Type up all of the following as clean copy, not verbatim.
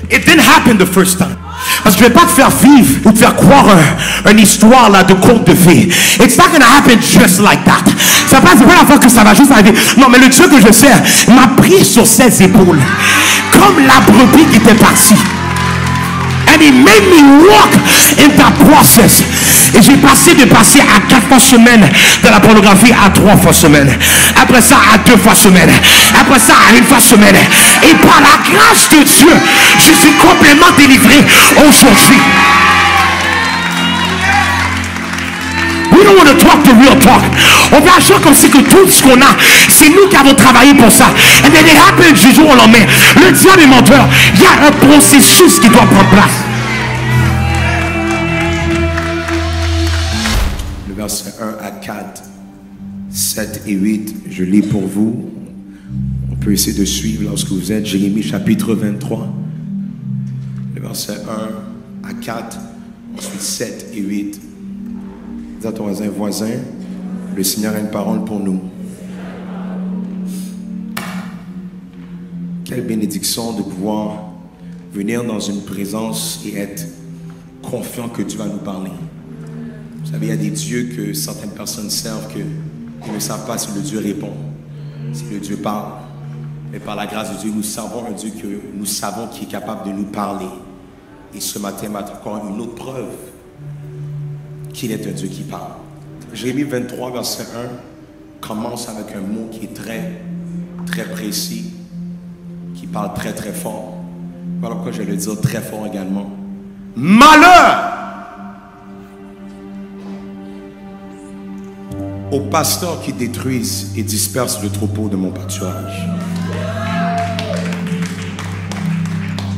It didn't happen the first time. Parce que je ne vais pas te faire vivre ou te faire croire une histoire là de conte de fées. It's not gonna happen just like that. C'est pas la fois que ça va juste arriver. Non, mais le Dieu que je sers m'a pris sur ses épaules comme la brebis qui était partie. And he made me walk in that process. Et j'ai passé de passer à 4 fois semaine de la pornographie à 3 fois semaine. Après ça à 2 fois semaine. Après ça à 1 fois semaine. Et par la grâce de Dieu, je suis complètement délivré aujourd'hui. We don't want to talk the real talk. On va agir comme si que tout ce qu'on a, c'est nous qui avons travaillé pour ça. And then it happens du jour au lendemain. Le diable est menteur. Il y a un processus qui doit prendre place. Le verset 1 à 4, 7 et 8, je lis pour vous. On peut essayer de suivre lorsque vous êtes. Jérémie chapitre 23. Le verset 1 à 4, ensuite 7 et 8. Dis à ton voisin, le Seigneur a une parole pour nous. Quelle bénédiction de pouvoir venir dans une présence et être confiant que Dieu va nous parler. Vous savez, il y a des dieux que certaines personnes servent qu'ils ne savent pas si le Dieu répond, si le Dieu parle. Mais par la grâce de Dieu, nous servons un Dieu que nous savons qui est capable de nous parler. Et ce matin, il y a encore une autre preuve qu'il est un Dieu qui parle. Jérémie 23, verset 1, commence avec un mot qui est très, très précis, qui parle très, très fort. Voilà pourquoi je vais le dire très fort également. Malheur aux pasteurs qui détruisent et dispersent le troupeau de mon pâturage,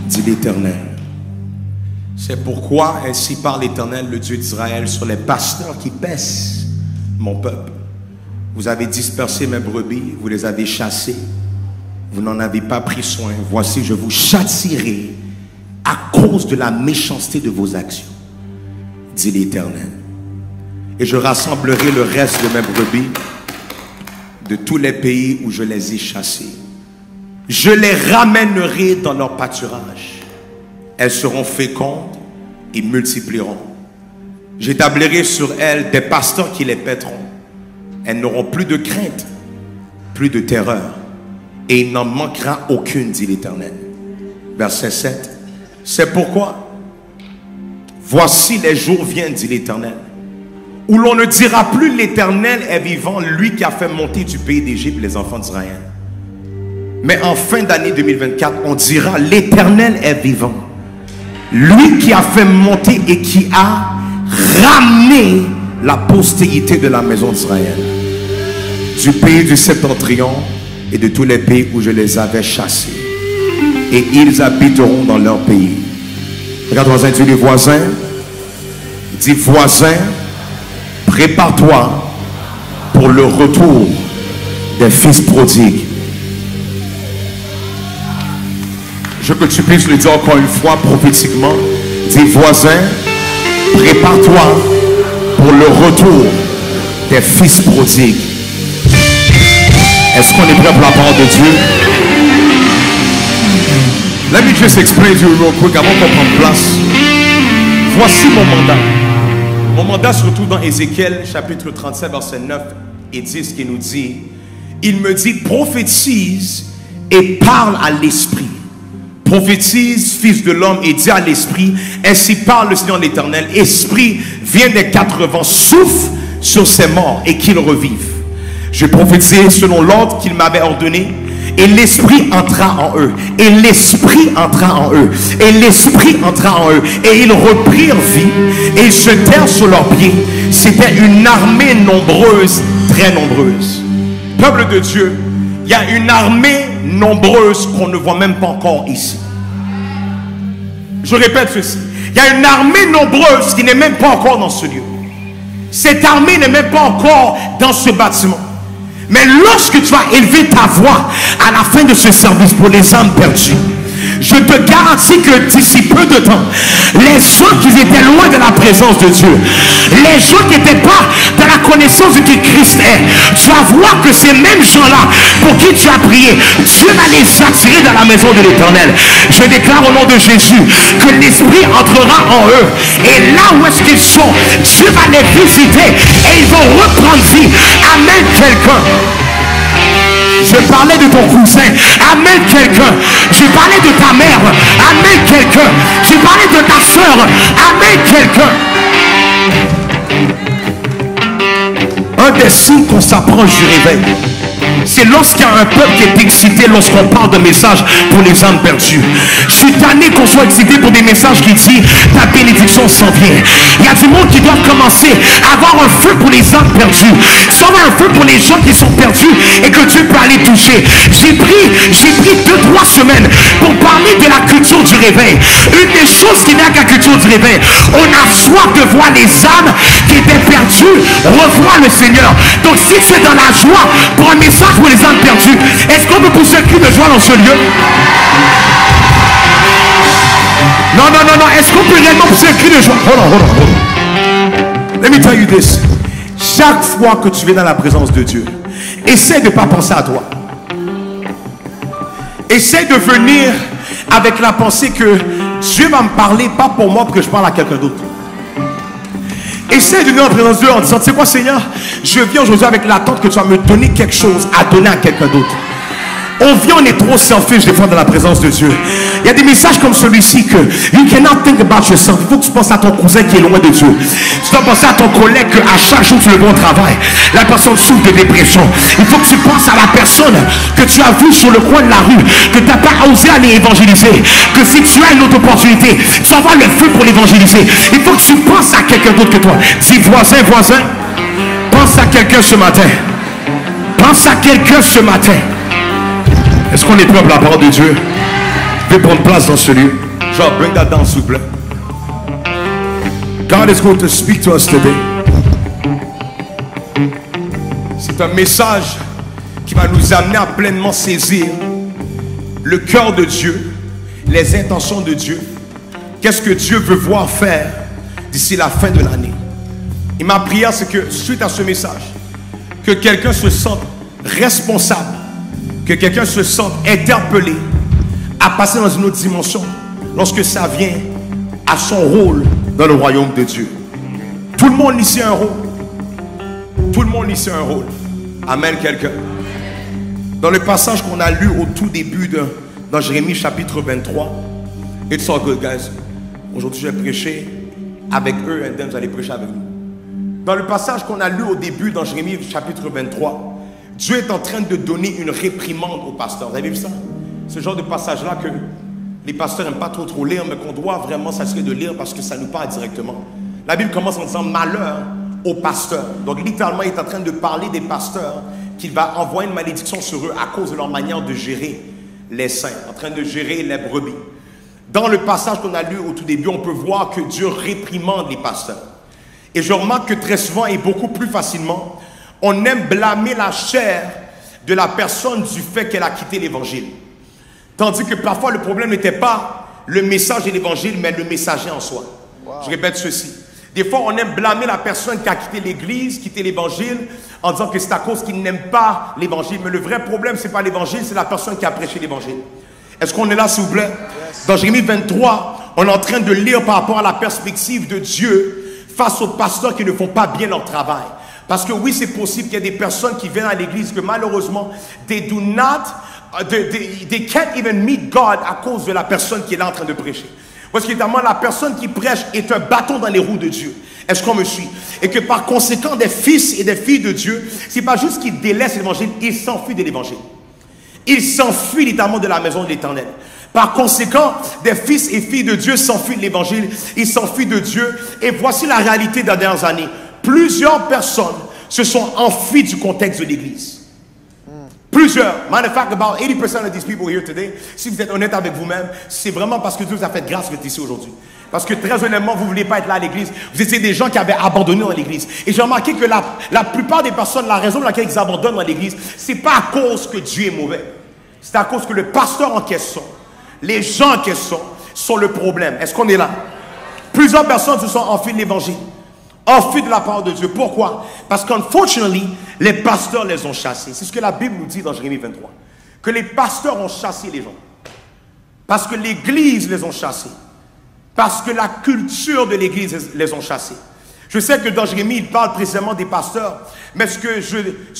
dit l'Éternel. C'est pourquoi ainsi parle l'Éternel, le Dieu d'Israël, sur les pasteurs qui paissent mon peuple. Vous avez dispersé mes brebis, vous les avez chassées, vous n'en avez pas pris soin. Voici, je vous châtierai à cause de la méchanceté de vos actions, dit l'Éternel. Et je rassemblerai le reste de mes brebis de tous les pays où je les ai chassées. Je les ramènerai dans leur pâturage. Elles seront fécondes et multiplieront. J'établirai sur elles des pasteurs qui les paîtront. Elles n'auront plus de crainte, plus de terreur, et il n'en manquera aucune, dit l'Éternel. Verset 7. C'est pourquoi, voici les jours viennent, dit l'Éternel, où l'on ne dira plus l'Éternel est vivant, lui qui a fait monter du pays d'Égypte les enfants d'Israël. Mais en fin d'année 2024, on dira l'Éternel est vivant, lui qui a fait monter et qui a ramené la postérité de la maison d'Israël du pays du septentrion et de tous les pays où je les avais chassés, et ils habiteront dans leur pays. Regarde voisin, dis les voisins, dis voisin, prépare-toi pour le retour des fils prodigues. Je veux que tu puisses le dire encore une fois prophétiquement. Dis voisin, prépare-toi pour le retour des fils prodigues. Est-ce qu'on est prêt pour la parole de Dieu? Let me just explain to you real quick avant qu'on prenne place. Voici mon mandat. Mon mandat se retrouve dans Ézéchiel chapitre 37 verset 9 et 10 qui nous dit, il me dit prophétise et parle à l'esprit. Prophétise, fils de l'homme, et dis à l'esprit, ainsi parle le Seigneur l'Éternel, esprit, viens des 4 vents, souffle sur ces morts et qu'ils revivent. Je prophétisai selon l'ordre qu'il m'avait ordonné, et l'esprit entra en eux, et l'esprit entra en eux, et l'esprit entra en eux, et ils reprirent vie, et ils se tinrent sur leurs pieds. C'était une armée nombreuse, très nombreuse. Peuple de Dieu, il y a une armée nombreuse qu'on ne voit même pas encore ici. Je répète ceci. Il y a une armée nombreuse qui n'est même pas encore dans ce lieu. Cette armée n'est même pas encore dans ce bâtiment. Mais lorsque tu vas élever ta voix à la fin de ce service pour les âmes perdues, je te garantis que d'ici peu de temps, les gens qui étaient loin de la présence de Dieu, les gens qui n'étaient pas dans la connaissance de qui Christ est, tu vas voir que ces mêmes gens-là pour qui tu as prié, Dieu va les attirer dans la maison de l'Éternel. Je déclare au nom de Jésus que l'Esprit entrera en eux. Et là où est-ce qu'ils sont, Dieu va les visiter et ils vont reprendre vie. Amen, quelqu'un. Je parlais de ton cousin. Amen, quelqu'un. Je parlais de ta mère. Amen, quelqu'un. Je parlais de ta soeur. Amen, quelqu'un. Un des signes qu'on s'approche du réveil, c'est lorsqu'il y a un peuple qui est excité lorsqu'on parle de messages pour les âmes perdues. Je suis tanné qu'on soit excité pour des messages qui disent ta bénédiction s'en vient. Il y a du monde qui doit commencer à avoir un feu pour les âmes perdues. Ça va un feu pour les gens qui sont perdus et que Dieu peut aller toucher. J'ai pris 2-3 semaines pour parler de la culture du réveil. Une des choses qui vient avec la culture du réveil, on a soif de voir les âmes qui étaient perdues revoir le Seigneur. Donc si tu es dans la joie pour un message pour les âmes perdues, est-ce qu'on peut pousser un cri de joie dans ce lieu? Non, est-ce qu'on peut réellement pousser un cri de joie? Hold on. Let me tell you this. Chaque fois que tu viens dans la présence de Dieu, essaie de ne pas penser à toi. Essaie de venir avec la pensée que Dieu va me parler, pas pour moi, pour que je parle à quelqu'un d'autre. Essaie de venir en présence de Dieu en disant, tu sais quoi, Seigneur, je viens aujourd'hui avec l'attente que tu vas me donner quelque chose à donner à quelqu'un d'autre. On vient, on est trop selfish des fois dans la présence de Dieu. Il y a des messages comme celui-ci que you cannot think about yourself. Il faut que tu penses à ton cousin qui est loin de Dieu. Tu dois penser à ton collègue que à chaque jour tu le vois au travail. La personne souffre de dépression. Il faut que tu penses à la personne que tu as vue sur le coin de la rue, que tu n'as pas osé aller évangéliser. Que si tu as une autre opportunité, tu vas avoir le feu pour l'évangéliser. Il faut que tu penses à quelqu'un d'autre que toi. Dis voisin, pense à quelqu'un ce matin. Pense à quelqu'un ce matin. Est-ce qu'on est prêt pour la parole de Dieu? Je vais prendre place dans ce lieu. Genre, bring that down, s'il vous plaît. God is going to speak to us today. C'est un message qui va nous amener à pleinement saisir le cœur de Dieu, les intentions de Dieu. Qu'est-ce que Dieu veut voir faire d'ici la fin de l'année? Et ma prière, c'est que suite à ce message, que quelqu'un se sente responsable, que quelqu'un se sente interpellé à passer dans une autre dimension lorsque ça vient à son rôle dans le royaume de Dieu. Tout le monde ici a un rôle. Tout le monde ici a un rôle. Amen, quelqu'un. Dans le passage qu'on a lu au tout début dans Jérémie chapitre 23, it's all good, guys. Aujourd'hui, je vais prêcher avec eux et vous allez prêcher avec nous. Dans le passage qu'on a lu au début dans Jérémie chapitre 23, Dieu est en train de donner une réprimande aux pasteurs. Vous avez vu ça? Ce genre de passage-là que les pasteurs n'aiment pas trop lire, mais qu'on doit vraiment s'assurer de lire parce que ça nous parle directement. La Bible commence en disant malheur aux pasteurs. Donc littéralement, il est en train de parler des pasteurs qu'il va envoyer une malédiction sur eux à cause de leur manière de gérer les saints, en train de gérer les brebis. Dans le passage qu'on a lu au tout début, on peut voir que Dieu réprimande les pasteurs. Et je remarque que très souvent et beaucoup plus facilement, on aime blâmer la chair de la personne du fait qu'elle a quitté l'évangile. Tandis que parfois le problème n'était pas le message de l'évangile, mais le messager en soi. Wow. Je répète ceci. Des fois, on aime blâmer la personne qui a quitté l'église, quitté l'évangile, en disant que c'est à cause qu'il n'aime pas l'évangile. Mais le vrai problème, ce n'est pas l'évangile, c'est la personne qui a prêché l'évangile. Est-ce qu'on est là, s'il vous plaît? Yes. Dans Jérémie 23, on est en train de lire par rapport à la perspective de Dieu face aux pasteurs qui ne font pas bien leur travail. Parce que oui, c'est possible qu'il y ait des personnes qui viennent à l'église que malheureusement, they can't even meet God à cause de la personne qui est là en train de prêcher. Parce qu'évidemment, la personne qui prêche est un bâton dans les roues de Dieu. Est-ce qu'on me suit? Et que par conséquent, des fils et des filles de Dieu, c'est pas juste qu'ils délaissent l'évangile, ils s'enfuient de l'évangile. Ils s'enfuient littéralement de la maison de l'Éternel. Par conséquent, des fils et filles de Dieu s'enfuient de l'évangile, ils s'enfuient de Dieu. Et voici la réalité des dernières années. Plusieurs personnes se sont enfuies du contexte de l'église. Plusieurs. Matter of fact, about 80% of these people here today, si vous êtes honnête avec vous-même, c'est vraiment parce que Dieu vous a fait grâce que vous êtes ici aujourd'hui. Parce que très honnêtement, vous ne voulez pas être là à l'église. Vous étiez des gens qui avaient abandonné dans l'église. Et j'ai remarqué que la plupart des personnes, la raison pour laquelle ils abandonnent dans l'église, ce n'est pas à cause que Dieu est mauvais. C'est à cause que le pasteur en question, les gens en question, sont le problème. Est-ce qu'on est là? Plusieurs personnes se sont enfuies de l'évangile. ont fui de la parole de Dieu. Pourquoi? Parce qu'unfortunately, les pasteurs les ont chassés. C'est ce que la Bible nous dit dans Jérémie 23. Que les pasteurs ont chassé les gens. Parce que l'église les ont chassés. Parce que la culture de l'église les ont chassés. Je sais que dans Jérémie, il parle précisément des pasteurs. Mais ce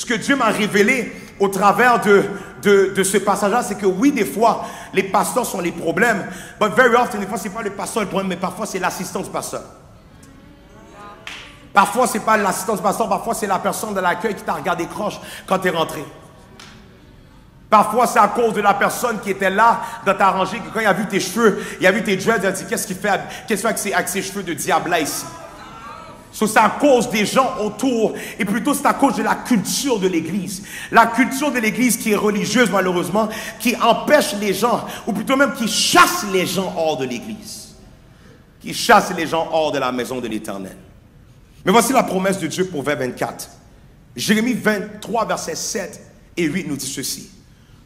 que Dieu m'a révélé au travers de ce passage-là, c'est que oui, des fois, les pasteurs sont les problèmes. But very often, des fois, ce n'est pas le pasteur le problème, mais parfois, c'est l'assistant du pasteur. Parfois, ce n'est pas l'assistant du pasteur, parfois, c'est la personne de l'accueil qui t'a regardé croche quand tu es rentré. Parfois, c'est à cause de la personne qui était là dans ta rangée, que quand il a vu tes cheveux, il a vu tes dreads, il a dit, qu'est-ce qu'il fait avec ces cheveux de diable-là ici? So, c'est à cause des gens autour, et plutôt c'est à cause de la culture de l'Église. La culture de l'Église qui est religieuse, malheureusement, qui empêche les gens, ou plutôt même qui chasse les gens hors de l'Église. Qui chasse les gens hors de la maison de l'Éternel. Mais voici la promesse de Dieu pour vers 24. Jérémie 23, versets 7 et 8 nous dit ceci.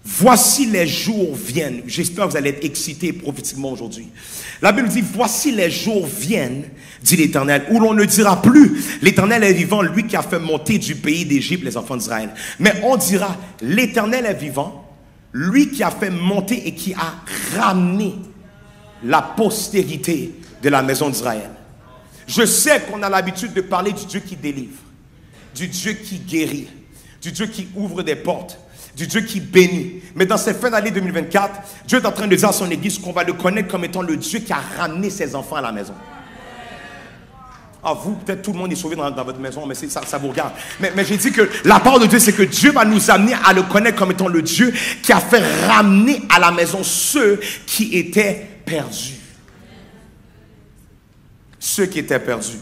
Voici les jours viennent. J'espère que vous allez être excités prophétiquement aujourd'hui. La Bible dit, voici les jours viennent, dit l'Éternel, où l'on ne dira plus, l'Éternel est vivant, lui qui a fait monter du pays d'Égypte les enfants d'Israël. Mais on dira, l'Éternel est vivant, lui qui a fait monter et qui a ramené la postérité de la maison d'Israël. Je sais qu'on a l'habitude de parler du Dieu qui délivre, du Dieu qui guérit, du Dieu qui ouvre des portes, du Dieu qui bénit. Mais dans cette fin d'année 2024, Dieu est en train de dire à son église qu'on va le connaître comme étant le Dieu qui a ramené ses enfants à la maison. Ah, vous, peut-être tout le monde est sauvé dans votre maison, mais ça vous regarde. Mais j'ai dit que la parole de Dieu, c'est que Dieu va nous amener à le connaître comme étant le Dieu qui a fait ramener à la maison ceux qui étaient perdus. Ceux qui étaient perdus.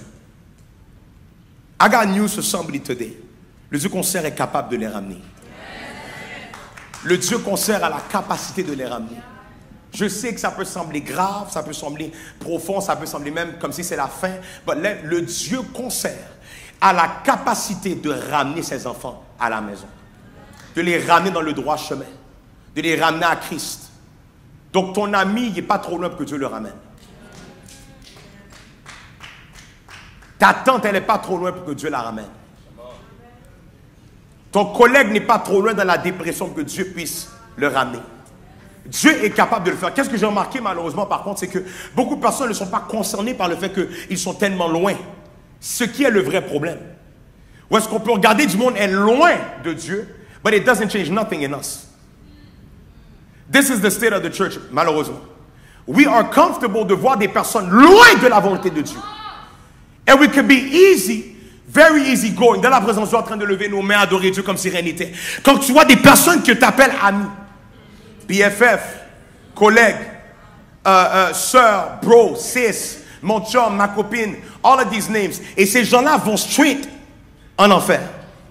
I got news for somebody today. Le Dieu qu'on sert est capable de les ramener. Le Dieu qu'on sert a la capacité de les ramener. Je sais que ça peut sembler grave, ça peut sembler profond, ça peut sembler même comme si c'est la fin. Mais le Dieu qu'on sert a la capacité de ramener ses enfants à la maison. De les ramener dans le droit chemin. De les ramener à Christ. Donc ton ami, il n'est pas trop loin pour que Dieu le ramène. Ta tante, elle n'est pas trop loin pour que Dieu la ramène. Ton collègue n'est pas trop loin dans la dépression pour que Dieu puisse le ramener. Dieu est capable de le faire. Qu'est-ce que j'ai remarqué malheureusement par contre, c'est que beaucoup de personnes ne sont pas concernées par le fait qu'ils sont tellement loin. Ce qui est le vrai problème. Où est-ce qu'on peut regarder du monde est loin de Dieu, but it doesn't change nothing in us. This is the state of the church, malheureusement. We are comfortable de voir des personnes loin de la volonté de Dieu. And we can be easy, very easy going, dans la présence de Dieu, en train de lever nos mains, adorer Dieu comme si rien n'était. Quand tu vois des personnes que tu appelles amis, BFF, collègue, sœur, bro, sis, mon chum, ma copine, all of these names, et ces gens-là vont straight en enfer.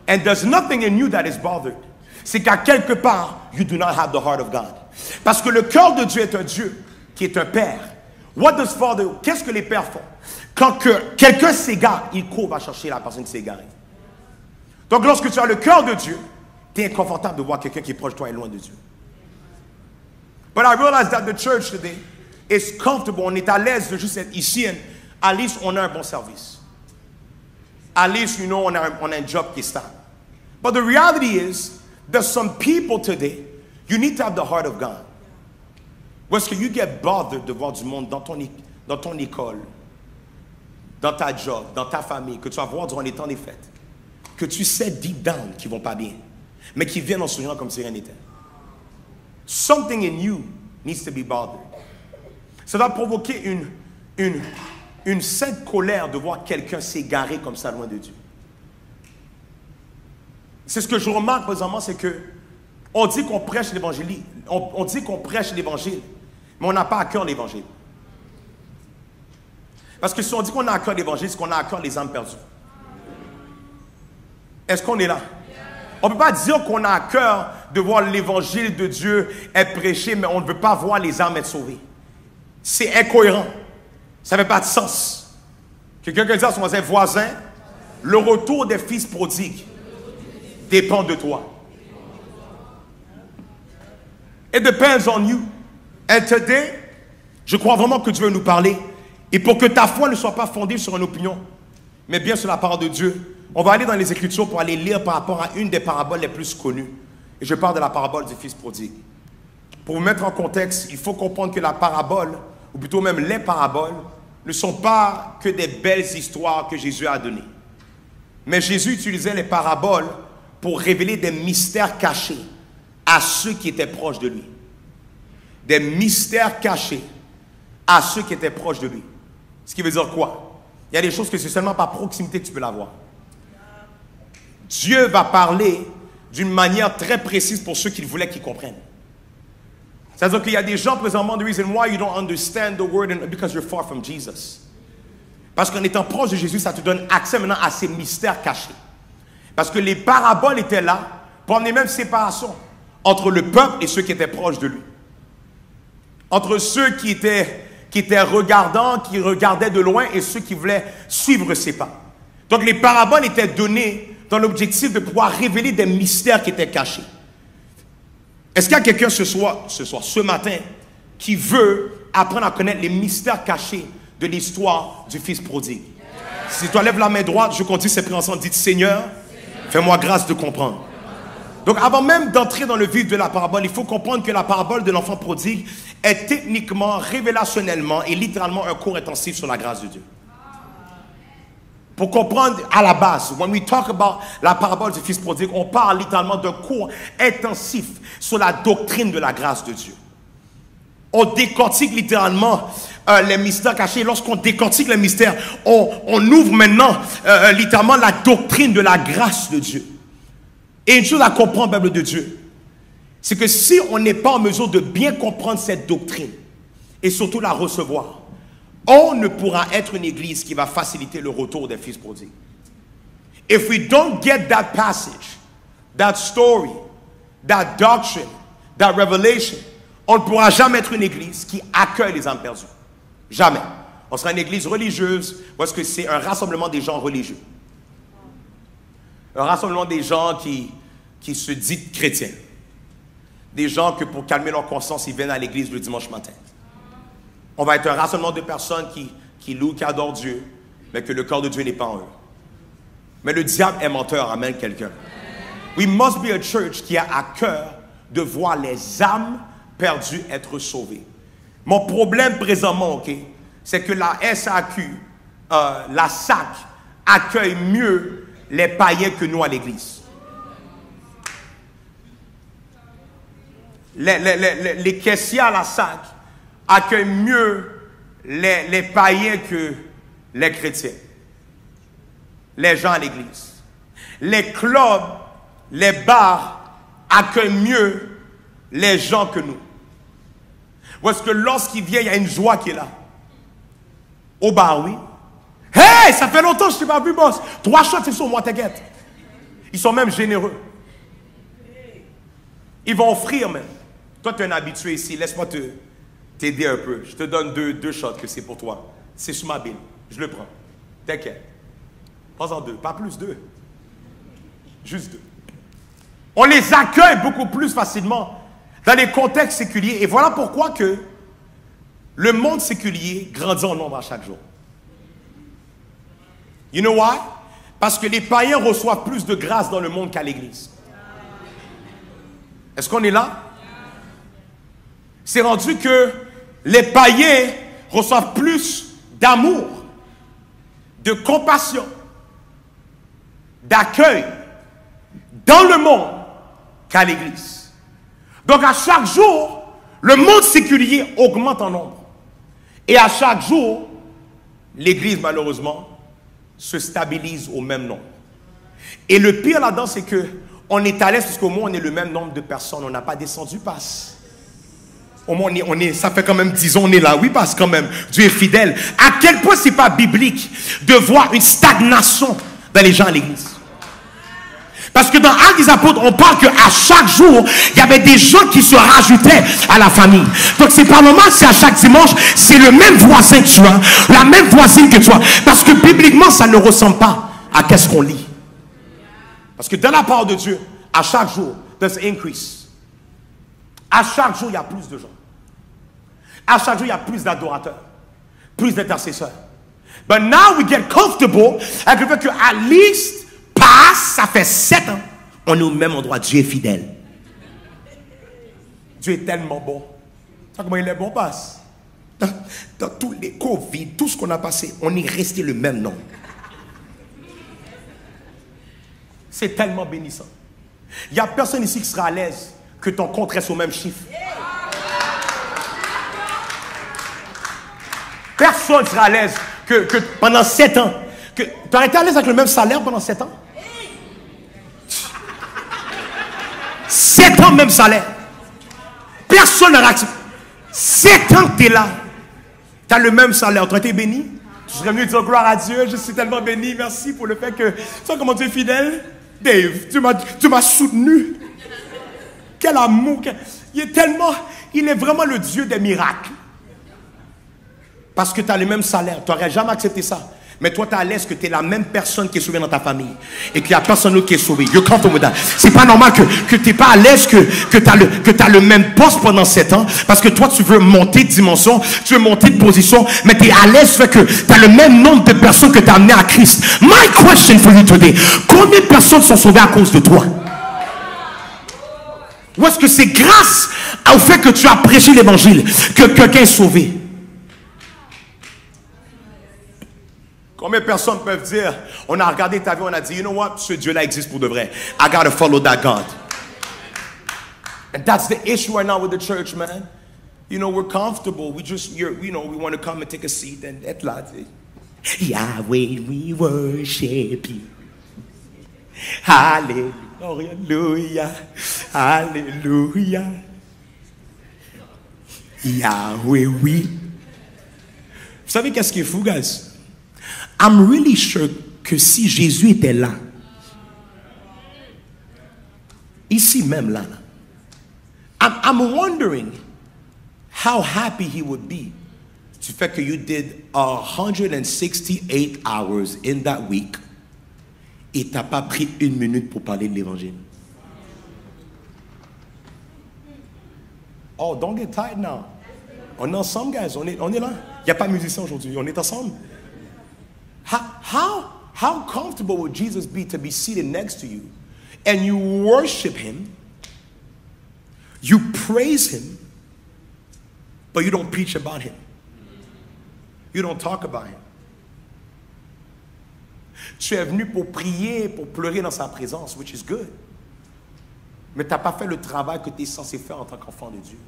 And there's nothing in you that is bothered. C'est qu'à quelque part, you do not have the heart of God. Parce que le cœur de Dieu est un Dieu qui est un père. What does Father, qu'est-ce que les pères font? Quand quelqu'un s'égare, il court va chercher la personne qui s'est égarée. Donc lorsque tu as le cœur de Dieu, tu es inconfortable de voir quelqu'un qui est proche de toi et loin de Dieu. But I realize that the church today is comfortable. On est à l'aise de juste être ici. Et à least on a un bon service. At least, you know, on a un job qui est stable. But the reality is, there's some people today, you need to have the heart of God. Parce que you get bothered de voir du monde dans ton école, dans ta job, dans ta famille, que tu vas voir durant les temps des fêtes, que tu sais deep down qu'ils ne vont pas bien, mais qui viennent en souriant comme si rien n'était. Something in you needs to be bothered. Ça va provoquer une sainte colère de voir quelqu'un s'égarer comme ça loin de Dieu. C'est ce que je remarque présentement, c'est que on dit qu'on prêche l'évangile, on dit qu'on prêche l'évangile, mais on n'a pas à cœur l'évangile. Parce que si on dit qu'on a à cœur l'évangile, c'est qu'on a à cœur les âmes perdues. Est-ce qu'on est là? On ne peut pas dire qu'on a à cœur de voir l'évangile de Dieu être prêché, mais on ne veut pas voir les âmes être sauvées. C'est incohérent. Ça n'a pas de sens. Quelqu'un qui dit à son voisin, le retour des fils prodigues dépend de toi. It depends on you. And today, je crois vraiment que Dieu veut nous parler. Et pour que ta foi ne soit pas fondée sur une opinion, mais bien sur la parole de Dieu. On va aller dans les Écritures pour aller lire par rapport à une des paraboles les plus connues. Et je parle de la parabole du Fils prodigue. Pour vous mettre en contexte, il faut comprendre que la parabole, ou plutôt même les paraboles, ne sont pas que des belles histoires que Jésus a données. Mais Jésus utilisait les paraboles pour révéler des mystères cachés à ceux qui étaient proches de lui. Des mystères cachés à ceux qui étaient proches de lui. Ce qui veut dire quoi? Il y a des choses que c'est seulement par proximité que tu peux l'avoir. Dieu va parler d'une manière très précise pour ceux qu'il voulait qu'ils comprennent. C'est-à-dire qu'il y a des gens présentement, the reason why you don't understand the word because you're far from Jesus. Parce qu'en étant proche de Jésus, ça te donne accès maintenant à ces mystères cachés. Parce que les paraboles étaient là pour amener même séparation entre le peuple et ceux qui étaient proches de lui. Entre ceux qui étaient regardants, qui regardaient de loin et ceux qui voulaient suivre ses pas. Donc les paraboles étaient données dans l'objectif de pouvoir révéler des mystères qui étaient cachés. Est-ce qu'il y a quelqu'un ce matin, qui veut apprendre à connaître les mystères cachés de l'histoire du Fils prodigue? Si tu lèves la main droite, je continue cette présentation, dites Seigneur, fais-moi grâce de comprendre. Donc avant même d'entrer dans le vif de la parabole, il faut comprendre que la parabole de l'enfant prodigue est techniquement, révélationnellement et littéralement un cours intensif sur la grâce de Dieu. Pour comprendre à la base, when we talk about la parabole du Fils prodigue, on parle littéralement d'un cours intensif sur la doctrine de la grâce de Dieu. On décortique littéralement les mystères cachés. Lorsqu'on décortique les mystères, on ouvre maintenant littéralement la doctrine de la grâce de Dieu. Et une chose à comprendre, peuple de Dieu, c'est que si on n'est pas en mesure de bien comprendre cette doctrine et surtout la recevoir, on ne pourra être une église qui va faciliter le retour des fils prodigues. If we don't get that passage, that story, that doctrine, that revelation, on ne pourra jamais être une église qui accueille les âmes perdues. Jamais. On sera une église religieuse parce que c'est un rassemblement des gens religieux. Un rassemblement des gens qui se disent chrétiens. Des gens que pour calmer leur conscience, ils viennent à l'église le dimanche matin. On va être un rassemblement de personnes qui louent, qui adorent Dieu, mais que le corps de Dieu n'est pas en eux. Mais le diable est menteur, amène quelqu'un. We must be a church qui a à cœur de voir les âmes perdues être sauvées. Mon problème présentement, c'est que la SAQ, la SAC, accueille mieux les païens que nous à l'église. Les caissiers à la SAC accueillent mieux les païens que les chrétiens. Les gens à l'église. Les clubs, les bars accueillent mieux les gens que nous. Parce que lorsqu'il vient, il y a une joie qui est là. Au bar, oui. Hey, ça fait longtemps que je ne t'ai pas vu, boss. 3 shots, c'est sur moi, t'inquiète. Ils sont même généreux. Ils vont offrir même. Toi, tu es un habitué ici. Laisse-moi t'aider un peu. Je te donne deux shots que c'est pour toi. C'est sous ma bille. Je le prends. T'inquiète. Prends-en 2. Pas plus 2. Juste 2. On les accueille beaucoup plus facilement dans les contextes séculiers. Et voilà pourquoi que le monde séculier grandit en nombre à chaque jour. You know why? Parce que les païens reçoivent plus de grâce dans le monde qu'à l'église. Est-ce qu'on est là? C'est rendu que les païens reçoivent plus d'amour, de compassion, d'accueil dans le monde qu'à l'église. Donc à chaque jour, le monde séculier augmente en nombre. Et à chaque jour, l'église malheureusement se stabilise au même nombre. Et le pire là-dedans, c'est que on est à l'aise parce qu'au moins on est le même nombre de personnes. On n'a pas descendu passe. Au moins ça fait quand même 10 ans on est là. Oui, parce que quand même Dieu est fidèle. À quel point c'est pas biblique de voir une stagnation dans les gens à l'église. Parce que dans Actes des Apôtres, on parle qu'à chaque jour, il y avait des gens qui se rajoutaient à la famille. Donc c'est pas normal si à chaque dimanche, c'est le même voisin que tu as, la même voisine que toi. Parce que bibliquement, ça ne ressemble pas à qu'est-ce qu'on lit. Parce que dans la parole de Dieu, à chaque jour, there's increase. À chaque jour, il y a plus de gens. À chaque jour, il y a plus d'adorateurs, plus d'intercesseurs. But now we get comfortable avec le fait que Alice passe, ça fait 7 ans. On est au même endroit. Dieu est fidèle. Dieu est tellement bon. Tu sais comment il est bon, passe? Dans tous les Covid, tout ce qu'on a passé, on est resté le même nom. C'est tellement bénissant. Il n'y a personne ici qui sera à l'aise que ton compte reste au même chiffre. Personne ne sera à l'aise que pendant 7 ans. Tu as été à l'aise avec le même salaire pendant 7 ans? 7 ans, même salaire. Personne n'aura accepté. 7 ans que tu es là. Tu as le même salaire. Tu as été béni? Tu serais venu dire gloire à Dieu. Je suis tellement béni. Merci pour le fait que... Tu sais comment tu es fidèle? Dave, tu m'as soutenu. Quel amour. Il est vraiment le Dieu des miracles. Parce que tu as le même salaire. Tu n'aurais jamais accepté ça. Mais toi, tu es à l'aise que tu es la même personne qui est sauvée dans ta famille. Et qu'il n'y a personne d'autre qui est sauvé. C'est pas normal que tu n'es pas à l'aise que tu as le même poste pendant 7 ans. Parce que toi, tu veux monter de dimension. Tu veux monter de position. Mais tu es à l'aise fait que tu as le même nombre de personnes que tu as amené à Christ. My question for you today. Combien de personnes sont sauvées à cause de toi? Ou est-ce que c'est grâce au fait que tu as prêché l'évangile que quelqu'un est sauvé? Combien de personnes peuvent dire, on a regardé ta vie, on a dit, you know what, ce Dieu-là existe pour de vrai. I gotta follow that God. And that's the issue right now with the church, man. You know, we're comfortable. We want to come and take a seat and être là. Yahweh, we worship you. Hallelujah. Hallelujah. Yahweh, we. Vous savez qu'est-ce qui est fou, guys? I'm really sure que si Jésus était là, ici même là, I'm wondering how happy he would be du fait que you did 168 hours in that week et t'as pas pris 1 minute pour parler de l'évangile. Oh, don't get tired now. On est ensemble, guys. On est là. Il n'y a pas de musicien aujourd'hui. On est ensemble. How comfortable would Jesus be to be seated next to you and you worship him, you praise him, but you don't preach about him. You don't talk about him. Tu es venu pour prier, pour pleurer dans sa présence, which is good. Mais tu n'as pas fait le travail que tu es censé faire en tant qu'enfant de Dieu.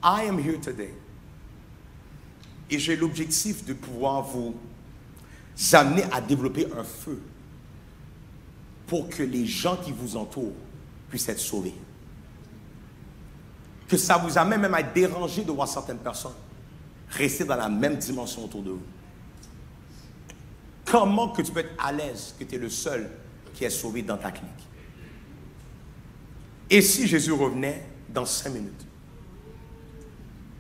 I am here today. Et j'ai l'objectif de pouvoir vous amener à développer un feu pour que les gens qui vous entourent puissent être sauvés. Que ça vous amène même à être dérangé de voir certaines personnes rester dans la même dimension autour de vous. Comment que tu peux être à l'aise que tu es le seul qui est sauvé dans ta clique? Et si Jésus revenait dans 5 minutes?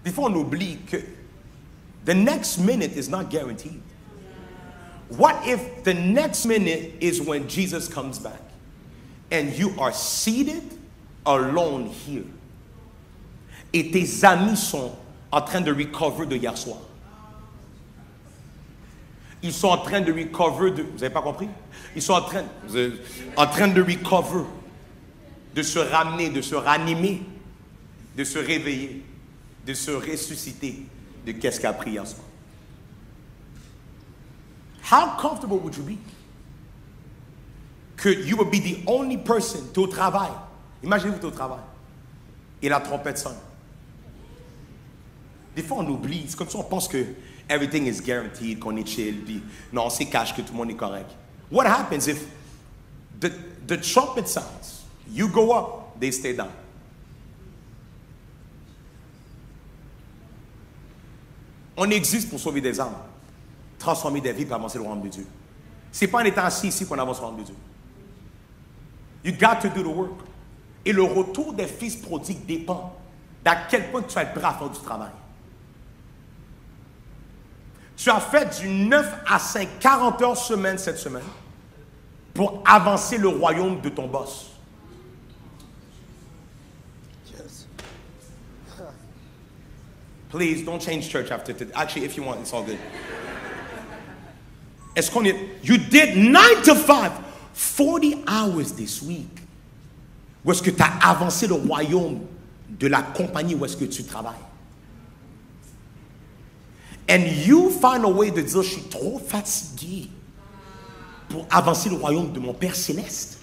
Des fois, on oublie que the next minute is not guaranteed. What if the next minute is when Jesus comes back and you are seated alone here et tes amis sont en train de recover de hier soir? Ils sont en train de recover de... Vous n'avez pas compris? Ils sont en train de recover, de se ramener, de se ranimer, de se réveiller, de se ressusciter de qu'est-ce qu'a pris hier soir. How comfortable would you be? Que you would be the only person, tu es au travail. Imaginez-vous, tu es au travail. Et la trompette sonne. Des fois, on oublie. C'est comme ça, on pense que everything is guaranteed, qu'on est chill. Puis, non, c'est cash, que tout le monde est correct. What happens if the trumpet sounds? You go up, they stay down. On existe pour sauver des âmes, transformer des vies pour avancer le royaume de Dieu. Ce n'est pas en étant assis ici qu'on avance le royaume de Dieu. You got to do the work. Et le retour des fils prodigues dépend d'à quel point tu vas être prêt à faire du travail. Tu as fait du 9 à 5, 40 heures semaine cette semaine pour avancer le royaume de ton boss. Please, don't change church after today. Actually, if you want, it's all good. Est-ce qu'on est... You did 9 to 5, 40 hours this week. Où est-ce que tu as avancé le royaume de la compagnie où est-ce que tu travailles? And you find a way de dire, je suis trop fatigué pour avancer le royaume de mon Père Céleste.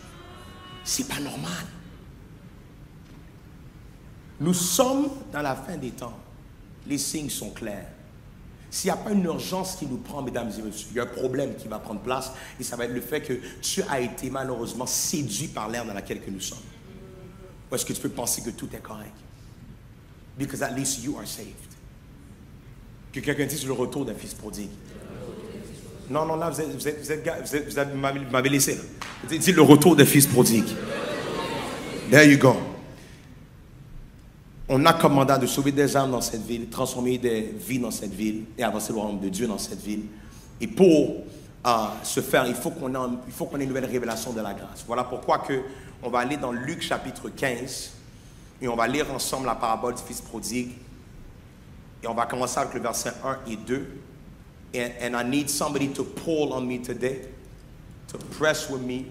C'est pas normal. Nous sommes dans la fin des temps. Les signes sont clairs. S'il n'y a pas une urgence qui nous prend, mesdames et messieurs, il y a un problème qui va prendre place et ça va être le fait que tu as été malheureusement séduit par l'ère dans laquelle que nous sommes. Ou est-ce que tu peux penser que tout est correct? Because at least you are saved. Que quelqu'un dise le retour d'un fils prodigue. Non, non, là, vous m'avez laissé. Là. Dites le retour d'un fils prodigue. There you go. On a comme mandat de sauver des âmes dans cette ville, transformer des vies dans cette ville et avancer le royaume de Dieu dans cette ville. Et pour ce faire, il faut qu'on ait une nouvelle révélation de la grâce. Voilà pourquoi on va aller dans Luc chapitre 15 et on va lire ensemble la parabole du fils prodigue. Et on va commencer avec le verset 1 et 2. And I need somebody to pull on me today, to press with me,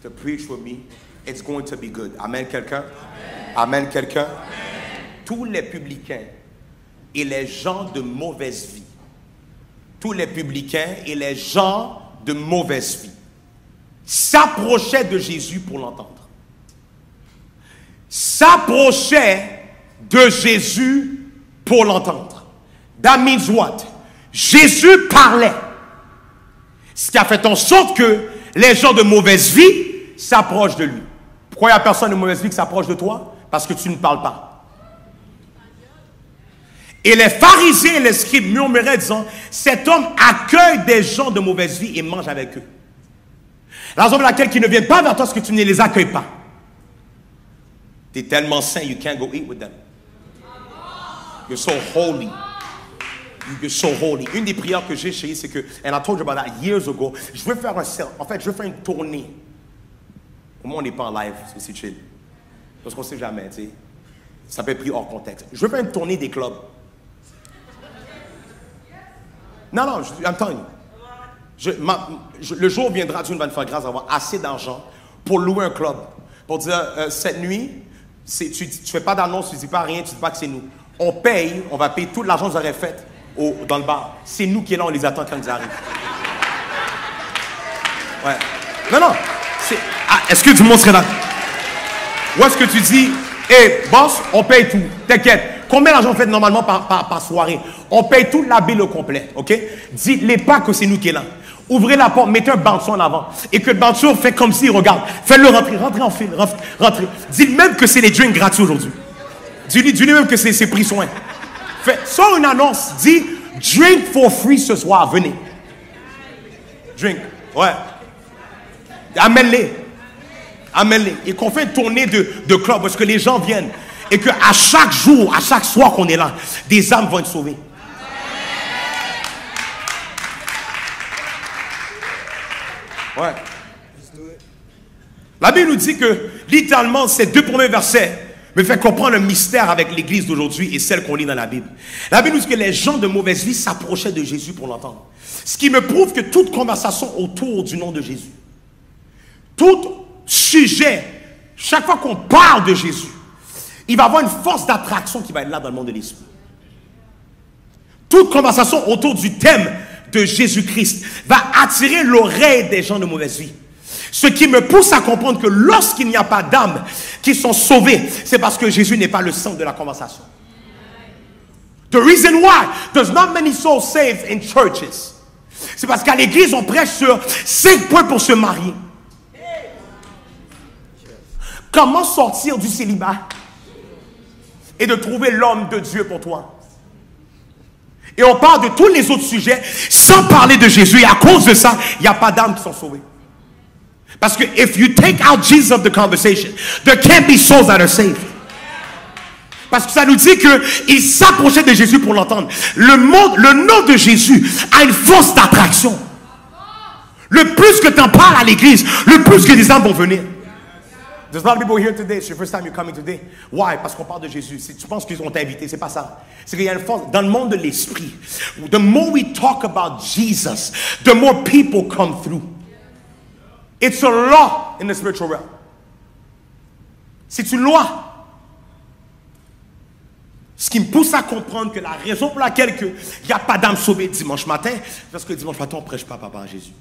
to preach with me. It's going to be good. Amen, quelqu'un? Amen, quelqu'un? Tous les publicains et les gens de mauvaise vie, tous les publicains et les gens de mauvaise vie s'approchaient de Jésus pour l'entendre. S'approchaient de Jésus pour l'entendre. That means what? Jésus parlait. Ce qui a fait en sorte que les gens de mauvaise vie s'approchent de lui. Pourquoi il n'y a personne de mauvaise vie qui s'approche de toi? Parce que tu ne parles pas. Et les pharisiens et les scribes murmuraient disant, cet homme accueille des gens de mauvaise vie et mange avec eux. La raison pour laquelle ils ne viennent pas vers toi, c'est que tu ne les accueilles pas. Tu es tellement saint, you can't go eat with them. You're so holy. You're so holy. Une des prières que j'ai chérie, c'est que, and I told you about that years ago, je veux faire je veux faire une tournée. Au moins, on n'est pas en live, c'est chill. Parce qu'on ne sait jamais, tu sais. Ça peut être pris hors contexte. Je veux faire une tournée des clubs. Non, non, I'm telling you. Le jour viendra, Dieu va nous faire grâce d'avoir assez d'argent pour louer un club. Pour dire, cette nuit, tu ne fais pas d'annonce, tu ne dis pas rien, tu ne dis pas que c'est nous. On paye, on va payer tout l'argent que vous aurez fait dans le bar. C'est nous qui est là, on les attend quand ils arrivent. Ouais. Non, non. Est-ce que tout le monde serait là? Ou est-ce que tu dis, hey, boss, on paye tout, t'inquiète. Combien d'argent on fait normalement par soirée? On paye tout la bill au complet, ok? Dites-les pas que c'est nous qui est là. Ouvrez la porte, mettez un bandeau en avant. Et que le bandeau fait comme s'il regarde. Faites-le rentrer en file, rentrer. Dites même que c'est les drinks gratuits aujourd'hui. Dis-lui même que c'est pris soin. Sors une annonce, dis drink for free ce soir, venez. Drink, ouais. Amène-les. Amène-les. Et qu'on fait une tournée de club parce que les gens viennent. Et qu'à chaque jour, à chaque soir qu'on est là, des âmes vont être sauvées. Ouais. La Bible nous dit que, littéralement, ces 2 premiers versets me font comprendre le mystère avec l'église d'aujourd'hui et celle qu'on lit dans la Bible. La Bible nous dit que les gens de mauvaise vie s'approchaient de Jésus pour l'entendre. Ce qui me prouve que toute conversation autour du nom de Jésus, tout sujet, chaque fois qu'on parle de Jésus, il va y avoir une force d'attraction qui va être là dans le monde de l'esprit. Toute conversation autour du thème de Jésus-Christ va attirer l'oreille des gens de mauvaise vie. Ce qui me pousse à comprendre que lorsqu'il n'y a pas d'âmes qui sont sauvées, c'est parce que Jésus n'est pas le centre de la conversation. The reason why there's not many souls saved in churches, c'est parce qu'à l'église, on prêche sur 5 points pour se marier. Comment sortir du célibat et de trouver l'homme de Dieu pour toi. Et on parle de tous les autres sujets sans parler de Jésus. Et à cause de ça, il n'y a pas d'âmes qui sont sauvées. Parce que if you take out Jesus of the conversation, there can't be souls that are saved. Parce que ça nous dit qu'il s'approchait de Jésus pour l'entendre. Le nom de Jésus a une force d'attraction. Le plus que tu en parles à l'église, le plus que des âmes vont venir. There's a lot of people here today. It's your first time you're coming today. Why? Parce qu'on parle de Jésus. Si tu penses qu'ils ont invité, c'est pas ça. C'est qu'il y a une force dans le monde de l'esprit. The more we talk about Jesus, the more people come through. It's a law in the spiritual realm. C'est une loi. Ce qui me pousse à comprendre que la raison pour laquelle il n'y a pas d'âme sauvée dimanche matin, c'est parce que dimanche matin, on ne prêche pas papa à Jésus.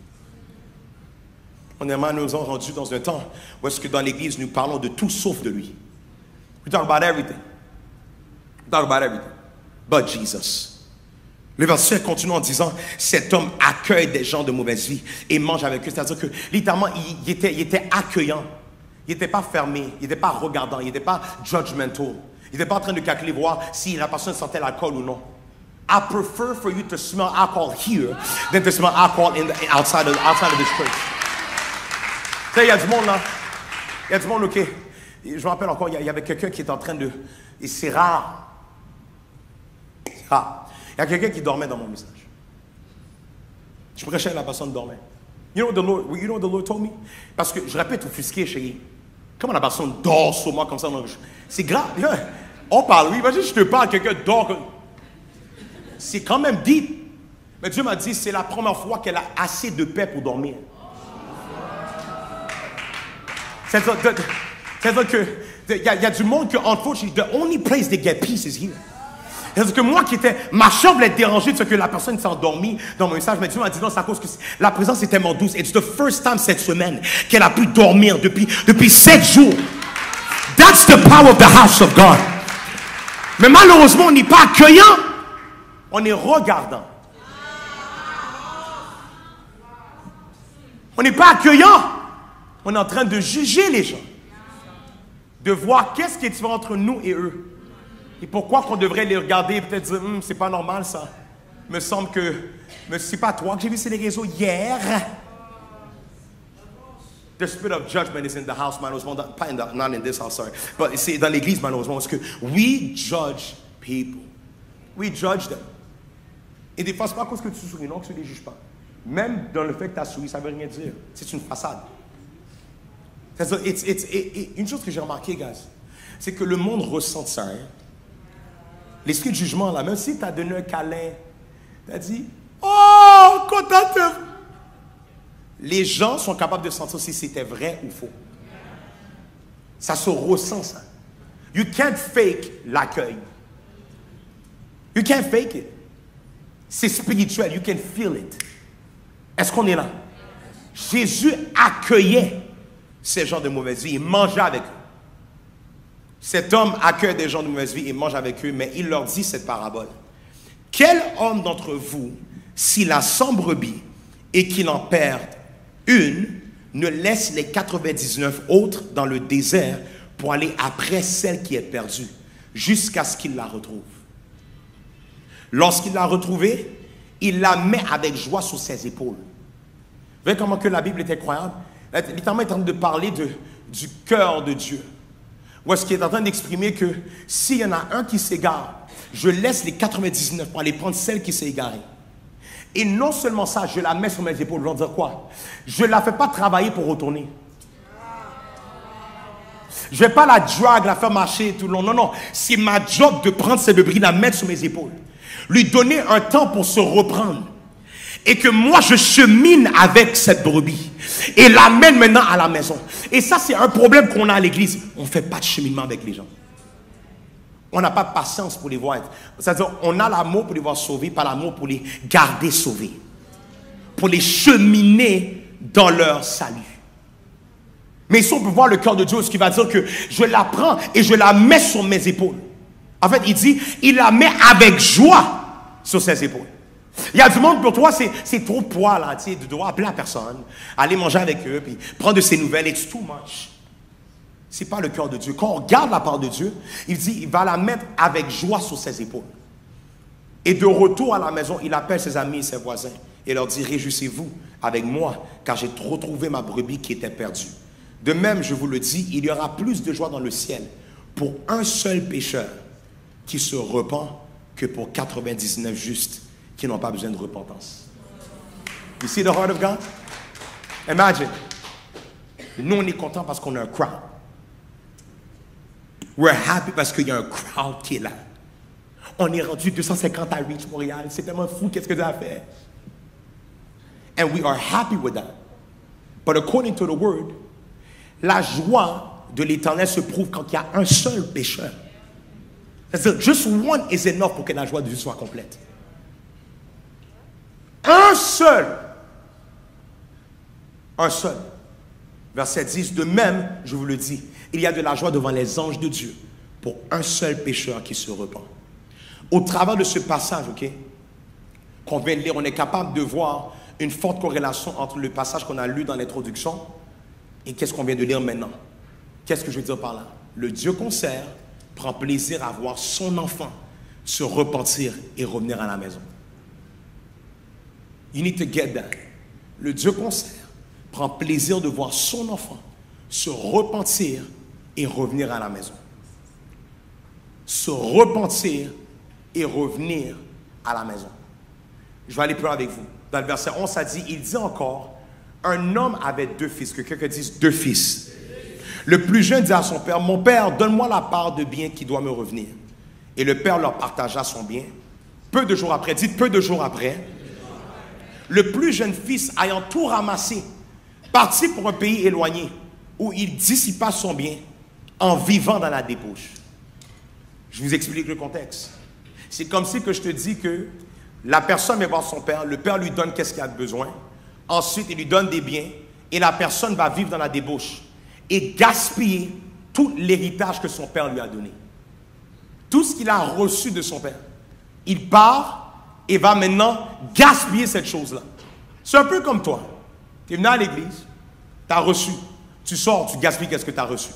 On est nous ont rendus dans un temps où est-ce que dans l'église, nous parlons de tout sauf de lui. We talk about everything. We talk about everything. But Jesus. Le verset continue en disant, cet homme accueille des gens de mauvaise vie et mange avec eux. C'est-à-dire que, littéralement, il était accueillant. Il n'était pas fermé. Il n'était pas regardant. Il n'était pas judgmental. Il n'était pas en train de calculer, voir si la personne sentait l'alcool ou non. I prefer for you to smell alcohol here than to smell alcohol outside of this church. Tu sais, il y a du monde là. Il y a du monde, ok. Je me rappelle encore, il y avait quelqu'un qui était en train de... Et c'est rare. C'est rare. Il y a quelqu'un qui dormait dans mon message. Je prêchais et la personne dormait. You know what the Lord told me? Parce que je répète offusqué, chérie. Comment la personne dort sur moi comme ça? C'est grave. On parle, oui. Imagine, je te parle, quelqu'un dort. C'est quand même deep. Mais Dieu m'a dit, c'est la première fois qu'elle a assez de paix pour dormir. C'est-à-dire qu'il y a du monde que, unfortunately, the only place they get peace is here. C'est-à-dire que moi ma chambre est dérangée de ce que la personne s'est endormie dans mon message. Mais Dieu m'a dit non, c'est à cause que la présence est tellement douce. It's the first time cette semaine qu'elle a pu dormir depuis 7 jours. That's the power of the house of God. Mais malheureusement, on n'est pas accueillant. On est regardant. On n'est pas accueillant. On est en train de juger les gens. De voir qu'est-ce qui est différent entre nous et eux. Et pourquoi qu'on devrait les regarder et peut-être dire, c'est pas normal ça. Me semble que, mais c'est pas toi que j'ai vu sur les réseaux hier. The spirit of judgment is in the house, malheureusement. Not in this house, sorry. But c'est dans l'église, malheureusement. Parce que we judge people. We judge them. Et des fois, c'est pas à cause que tu souris, non, que tu ne les juges pas. Même dans le fait que tu as souri, ça ne veut rien dire. C'est une façade. Une chose que j'ai remarqué, guys, c'est que le monde ressent ça. Hein? L'esprit de jugement, là, même si tu as donné un câlin, tu as dit, oh, content de... Les gens sont capables de sentir si c'était vrai ou faux. Ça se ressent, ça. You can't fake l'accueil. You can't fake it. C'est spirituel. You can feel it. Est-ce qu'on est là? Jésus accueillait ces gens de mauvaise vie. Il mangeait avec eux. Cet homme accueille des gens de mauvaise vie et mange avec eux, mais il leur dit cette parabole. Quel homme d'entre vous, s'il a 100 brebis et qu'il en perd une, ne laisse les 99 autres dans le désert pour aller après celle qui est perdue, jusqu'à ce qu'il la retrouve. Lorsqu'il l'a retrouvée, il la met avec joie sur ses épaules. Vous voyez comment que la Bible est incroyable? Littéralement, il est en train de parler du cœur de Dieu. Ou est-ce qu'il est en train d'exprimer que s'il y en a un qui s'égare, je laisse les 99 pour aller prendre celle qui s'est égarée. Et non seulement ça, je la mets sur mes épaules. Je veux dire quoi? Je ne la fais pas travailler pour retourner. Je ne vais pas la drag, la faire marcher tout le long. Non, non. C'est ma job de prendre cette brebis, la mettre sur mes épaules. Lui donner un temps pour se reprendre. Et que moi, je chemine avec cette brebis. Et l'amène maintenant à la maison. Et ça, c'est un problème qu'on a à l'église. On ne fait pas de cheminement avec les gens. On n'a pas de patience pour les voir. C'est-à-dire, on a l'amour pour les voir sauvés, pas l'amour pour les garder sauvés. Pour les cheminer dans leur salut. Mais ici, on peut voir le cœur de Dieu, ce qui va dire que je la prends et je la mets sur mes épaules. En fait, il dit, il la met avec joie sur ses épaules. Il y a du monde pour toi, c'est trop de poids, là, tu sais, de devoir appeler la personne, aller manger avec eux, puis prendre de ses nouvelles, it's too much. C'est pas le cœur de Dieu. Quand on regarde la part de Dieu, il dit, il va la mettre avec joie sur ses épaules. Et de retour à la maison, il appelle ses amis et ses voisins et leur dit, réjouissez-vous avec moi, car j'ai retrouvé ma brebis qui était perdue. De même, je vous le dis, il y aura plus de joie dans le ciel pour un seul pécheur qui se repent que pour 99 justes qui n'ont pas besoin de repentance. You see the heart of God? Imagine. Nous, on est content parce qu'on a un crowd. We're happy parce qu'il y a un crowd qui est là. On est rendu 250 à Reach Montréal. C'est tellement fou, qu'est-ce que tu as fait? And we are happy with that. But according to the word, la joie de l'Éternel se prouve quand il y a un seul pécheur. C'est-à-dire, just one is enough pour que la joie de Dieu soit complète. Un seul. Un seul. Verset 10, de même, je vous le dis, il y a de la joie devant les anges de Dieu pour un seul pécheur qui se repent. Au travers de ce passage, ok, qu'on vient de lire, on est capable de voir une forte corrélation entre le passage qu'on a lu dans l'introduction et qu'est-ce qu'on vient de lire maintenant. Qu'est-ce que je veux dire par là? Le Dieu qu'on sert prend plaisir à voir son enfant se repentir et revenir à la maison. You need to get that. Le Dieu qu'on sert prend plaisir de voir son enfant se repentir et revenir à la maison. Se repentir et revenir à la maison. Je vais aller plus loin avec vous. Dans le verset 11, ça dit, il dit encore, un homme avait 2 fils. Que quelqu'un dise 2 fils. Le plus jeune dit à son père, mon père, donne-moi la part de bien qui doit me revenir. Et le père leur partagea son bien. Peu de jours après, dites peu de jours après, le plus jeune fils ayant tout ramassé, partit pour un pays éloigné où il dissipa son bien en vivant dans la débauche. Je vous explique le contexte. C'est comme si que je te dis que la personne vient voir son père, le père lui donne qu'est-ce qu'il a de besoin, ensuite il lui donne des biens et la personne va vivre dans la débauche et gaspiller tout l'héritage que son père lui a donné. Tout ce qu'il a reçu de son père. Il part et va maintenant gaspiller cette chose-là. C'est un peu comme toi. Tu es venu à l'église, tu as reçu, tu sors, tu gaspilles qu'est-ce que tu as reçu.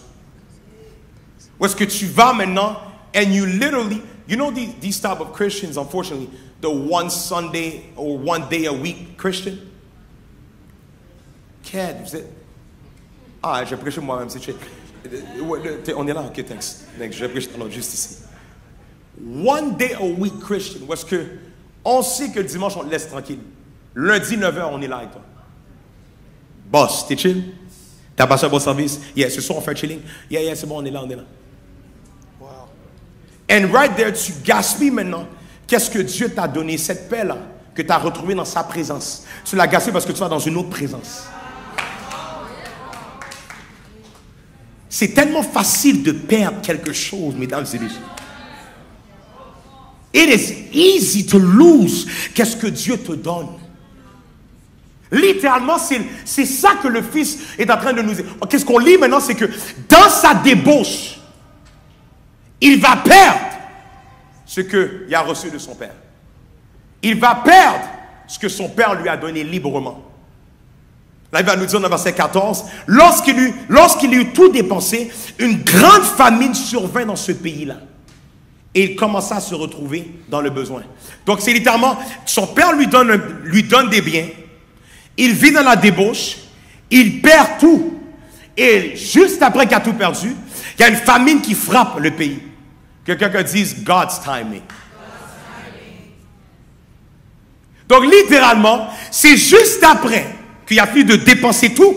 Ou est-ce que tu vas maintenant and you literally, you know these type of Christians, unfortunately, the one Sunday or one day a week Christian? Ked, vous êtes... Ah, j'ai prêché moi-même, c'est chill. On est là, ok, thanks. Je vais prêcher juste ici. One day a week Christian, où est-ce que on sait que le dimanche on te laisse tranquille. Lundi 9h, on est là avec toi. Boss, t'es chill? T'as passé un bon service? Yeah, ce soir on fait un chilling? Yeah, c'est bon, on est là. Wow. And right there, tu gaspilles maintenant. Qu'est-ce que Dieu t'a donné? Cette paix-là, que tu as retrouvée dans sa présence. Tu l'as gaspillée parce que tu vas dans une autre présence. C'est tellement facile de perdre quelque chose, mesdames et messieurs. It is easy to lose. Qu'est-ce que Dieu te donne? Littéralement, c'est ça que le Fils est en train de nous dire. Qu'est-ce qu'on lit maintenant? C'est que dans sa débauche, il va perdre ce qu'il a reçu de son Père. Il va perdre ce que son Père lui a donné librement. Là, il va nous dire dans le verset 14, lorsqu'il eut tout dépensé, une grande famine survint dans ce pays-là. Et il commença à se retrouver dans le besoin. Donc, c'est littéralement, son père lui donne des biens, il vit dans la débauche, il perd tout. Et juste après qu'il a tout perdu, il y a une famine qui frappe le pays. Que quelqu'un dise God's timing. Donc, littéralement, c'est juste après qu'il a fini de dépenser tout,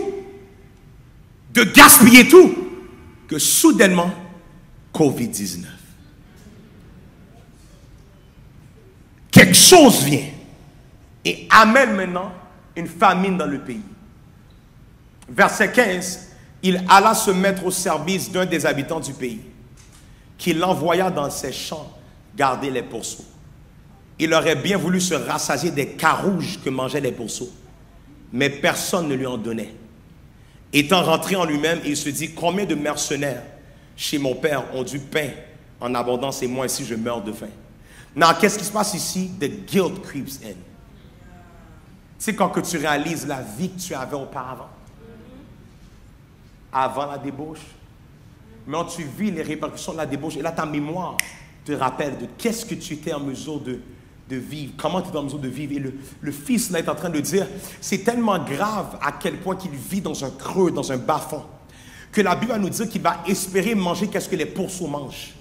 de gaspiller tout, que soudainement, COVID-19. Quelque chose vient et amène maintenant une famine dans le pays. Verset 15, il alla se mettre au service d'un des habitants du pays, qui l'envoya dans ses champs garder les pourceaux. Il aurait bien voulu se rassasier des carouges que mangeaient les pourceaux, mais personne ne lui en donnait. Étant rentré en lui-même, il se dit, combien de mercenaires chez mon père ont du pain en abondance et moi ici je meurs de faim. Non, qu'est-ce qui se passe ici? The guilt creeps in. C'est quand que tu réalises la vie que tu avais auparavant. Avant la débauche. Mais tu vis les répercussions de la débauche. Et là, ta mémoire te rappelle de qu'est-ce que tu étais en mesure de vivre. Comment tu étais en mesure de vivre. Et le fils là est en train de dire, c'est tellement grave à quel point qu'il vit dans un creux, dans un bas-fond, que la Bible va nous dire qu'il va espérer manger qu'est-ce que les pourceaux mangent.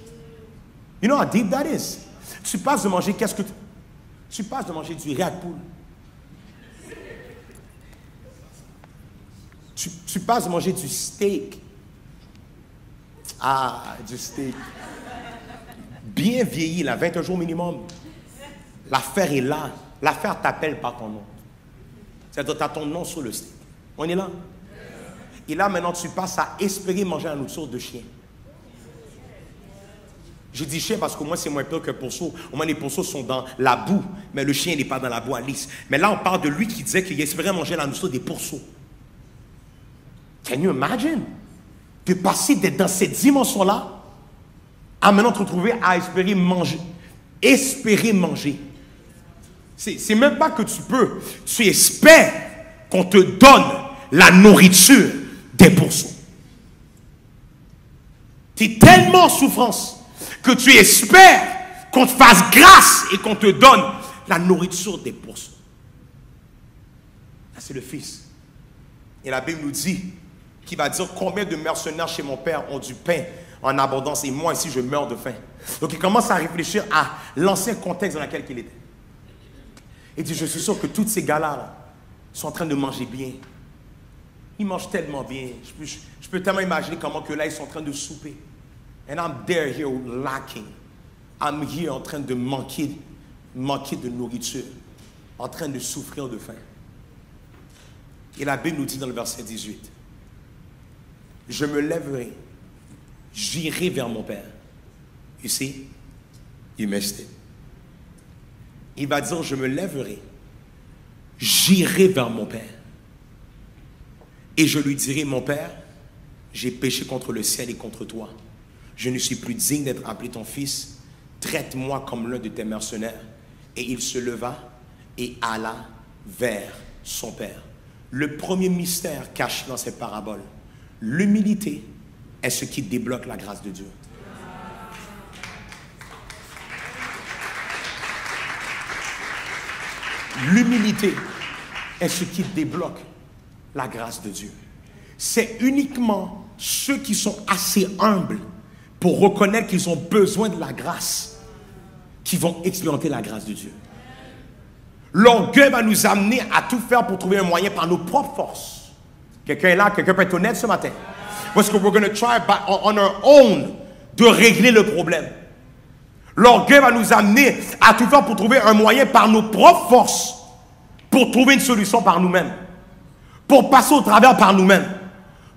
You know how deep that is? Tu passes de manger qu'est-ce que tu passes de manger du riz à poule. Tu passes de manger du steak Ah, du steak. Bien vieilli, là, 21 jours minimum. L'affaire est là. L'affaire t'appelle par ton nom. C'est-à-dire, tu as ton nom sur le steak. On est là. Et là, maintenant, tu passes à espérer manger la nourriture de chien. Je dis chien parce qu'au moins, c'est moins pire que pourceau. Au moins, les pourceaux sont dans la boue, mais le chien n'est pas dans la boue à lisse. Mais là, on parle de lui qui disait qu'il espérait manger la nourriture des pourceaux. Can you imagine? De passer d'être dans cette dimension-là à maintenant te retrouver à espérer manger. Espérer manger. C'est même pas que tu peux. Tu espères qu'on te donne la nourriture des pourceaux. Tu es tellement en souffrance que tu espères qu'on te fasse grâce et qu'on te donne la nourriture des pourceaux. Ça, c'est le Fils. Et la Bible nous dit qu'il va dire combien de mercenaires chez mon Père ont du pain en abondance et moi ici je meurs de faim. Donc il commence à réfléchir à l'ancien contexte dans lequel il était. Il dit, je suis sûr que tous ces gars-là sont en train de manger bien. Ils mangent tellement bien. Je peux tellement imaginer comment que là ils sont en train de souper. And I'm there here lacking. I'm here en train de manquer de nourriture. En train de souffrir de faim. Et la Bible nous dit dans le verset 18. Je me lèverai. J'irai vers mon Père. You see? You missed it. Il va dire, je me lèverai. J'irai vers mon Père. Et je lui dirai, mon Père, j'ai péché contre le ciel et contre toi. Je ne suis plus digne d'être appelé ton fils. Traite-moi comme l'un de tes mercenaires. Et il se leva et alla vers son Père. Le premier mystère caché dans cette parabole, l'humilité est ce qui débloque la grâce de Dieu. L'humilité est ce qui débloque la grâce de Dieu. C'est uniquement ceux qui sont assez humbles pour reconnaître qu'ils ont besoin de la grâce qui vont expérimenter la grâce de Dieu. L'orgueil va nous amener à tout faire pour trouver un moyen par nos propres forces. Quelqu'un est là, quelqu'un peut être honnête ce matin. Parce que we're going to try on our own de régler le problème. L'orgueil va nous amener à tout faire pour trouver un moyen par nos propres forces, pour trouver une solution par nous-mêmes, pour passer au travers par nous-mêmes,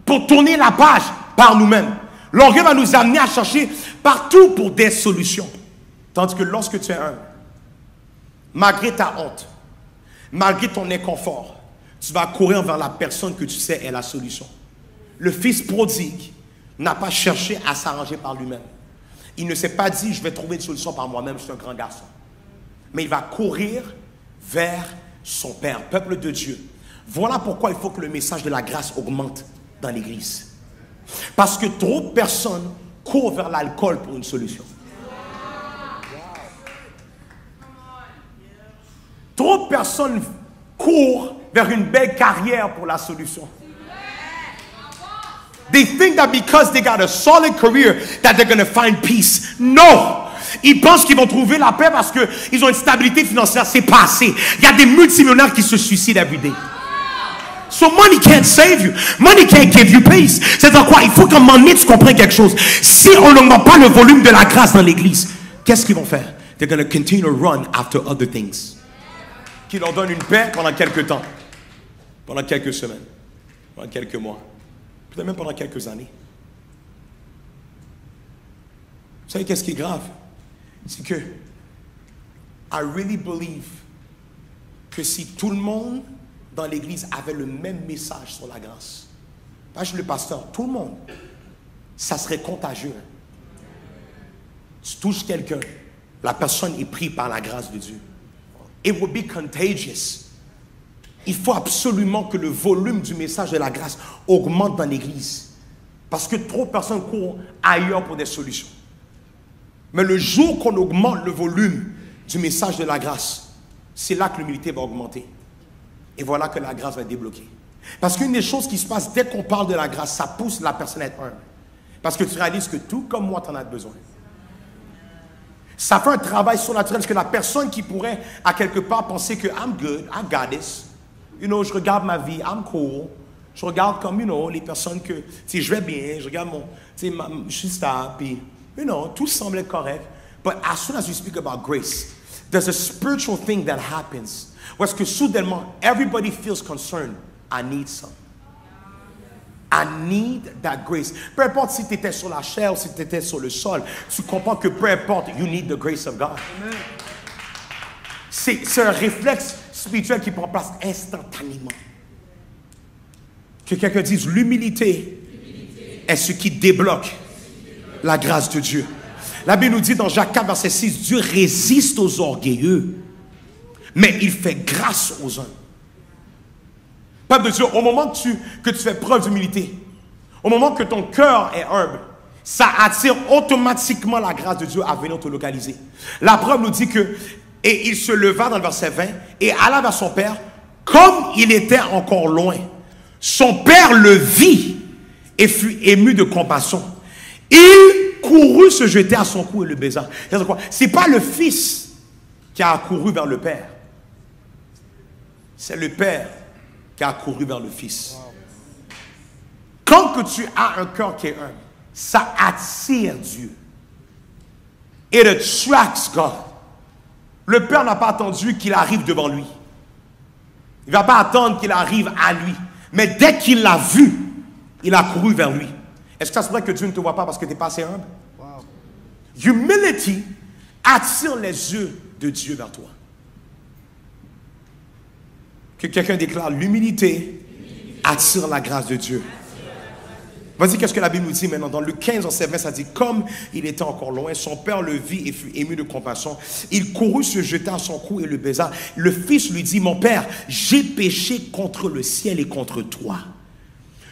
pour tourner la page par nous-mêmes. L'orgueil va nous amener à chercher partout pour des solutions. Tandis que lorsque tu es humble, malgré ta honte, malgré ton inconfort, tu vas courir vers la personne que tu sais est la solution. Le fils prodigue n'a pas cherché à s'arranger par lui-même. Il ne s'est pas dit, je vais trouver une solution par moi-même, je suis un grand garçon. Mais il va courir vers son Père, peuple de Dieu. Voilà pourquoi il faut que le message de la grâce augmente dans l'Église. Parce que trop de personnes courent vers l'alcool pour une solution. Trop de personnes courent vers une belle carrière pour la solution. They think that because they got a solid career that they're going to find peace. No! Ils pensent qu'ils vont trouver la paix parce qu'ils ont une stabilité financière. C'est pas assez. Il y a des multimillionnaires qui se suicident every day. So money can't save you. Money can't give you peace. C'est-à-dire quoi? Il faut qu'à un moment donné, tu comprennes quelque chose. Si on n'augmente pas le volume de la grâce dans l'église, qu'est-ce qu'ils vont faire? They're going to continue to run after other things. Qui leur donne une paix pendant quelques temps. Pendant quelques semaines. Pendant quelques mois. Peut-être même pendant quelques années. Vous savez qu'est-ce qui est grave? C'est que I really believe que si tout le monde dans l'église avait le même message sur la grâce, pas juste le pasteur, tout le monde, ça serait contagieux. Tu touches quelqu'un, la personne est prise par la grâce de Dieu. It will be contagious. Il faut absolument que le volume du message de la grâce augmente dans l'église. Parce que trop de personnes courent ailleurs pour des solutions. Mais le jour qu'on augmente le volume du message de la grâce, c'est là que l'humilité va augmenter. Et voilà que la grâce va être débloquée. Parce qu'une des choses qui se passe dès qu'on parle de la grâce, ça pousse la personne à être humble. Parce que tu réalises que tout comme moi, tu en as besoin. Ça fait un travail surnaturel. Parce que la personne qui pourrait, à quelque part, penser que I'm good, I got this. You know, je regarde ma vie, I'm cool. Je regarde comme, les personnes que, je vais bien, je regarde je suis stable, puis, tout semble être correct. But as soon as you speak about grace, there's a spiritual thing that happens. Parce que soudainement, everybody feels concerned. I need some. I need that grace. Peu importe si tu étais sur la chair ou si tu étais sur le sol, tu comprends que peu importe, you need the grace of God. C'est un réflexe spirituel qui prend place instantanément. Que quelqu'un dise, l'humilité est ce qui débloque la grâce de Dieu. La Bible nous dit dans Jacques 4, verset 6, Dieu résiste aux orgueilleux, mais il fait grâce aux uns. Peuple de Dieu, au moment que tu fais preuve d'humilité, au moment que ton cœur est humble, ça attire automatiquement la grâce de Dieu à venir te localiser. La preuve nous dit que, et il se leva dans le verset 20, et alla vers son père, comme il était encore loin. Son père le vit et fut ému de compassion. Il courut se jeter à son cou et le baisa. Ce n'est pas le fils qui a accouru vers le père. C'est le père qui a accouru vers le fils. Quand que tu as un cœur qui est humble, ça attire Dieu. It attracts God. Le père n'a pas attendu qu'il arrive devant lui. Il ne va pas attendre qu'il arrive à lui. Mais dès qu'il l'a vu, il a couru vers lui. Est-ce que ça se pourrait que Dieu ne te voit pas parce que tu n'es pas assez humble? Wow. Humility attire les yeux de Dieu vers toi. Que quelqu'un déclare, l'humilité attire la grâce de Dieu. Vas-y, qu'est-ce que la Bible nous dit maintenant? Dans Luc 15, verset 20, ça dit, comme il était encore loin, son père le vit et fut ému de compassion. Il courut se jeter à son cou et le baisa. Le fils lui dit, mon père, j'ai péché contre le ciel et contre toi.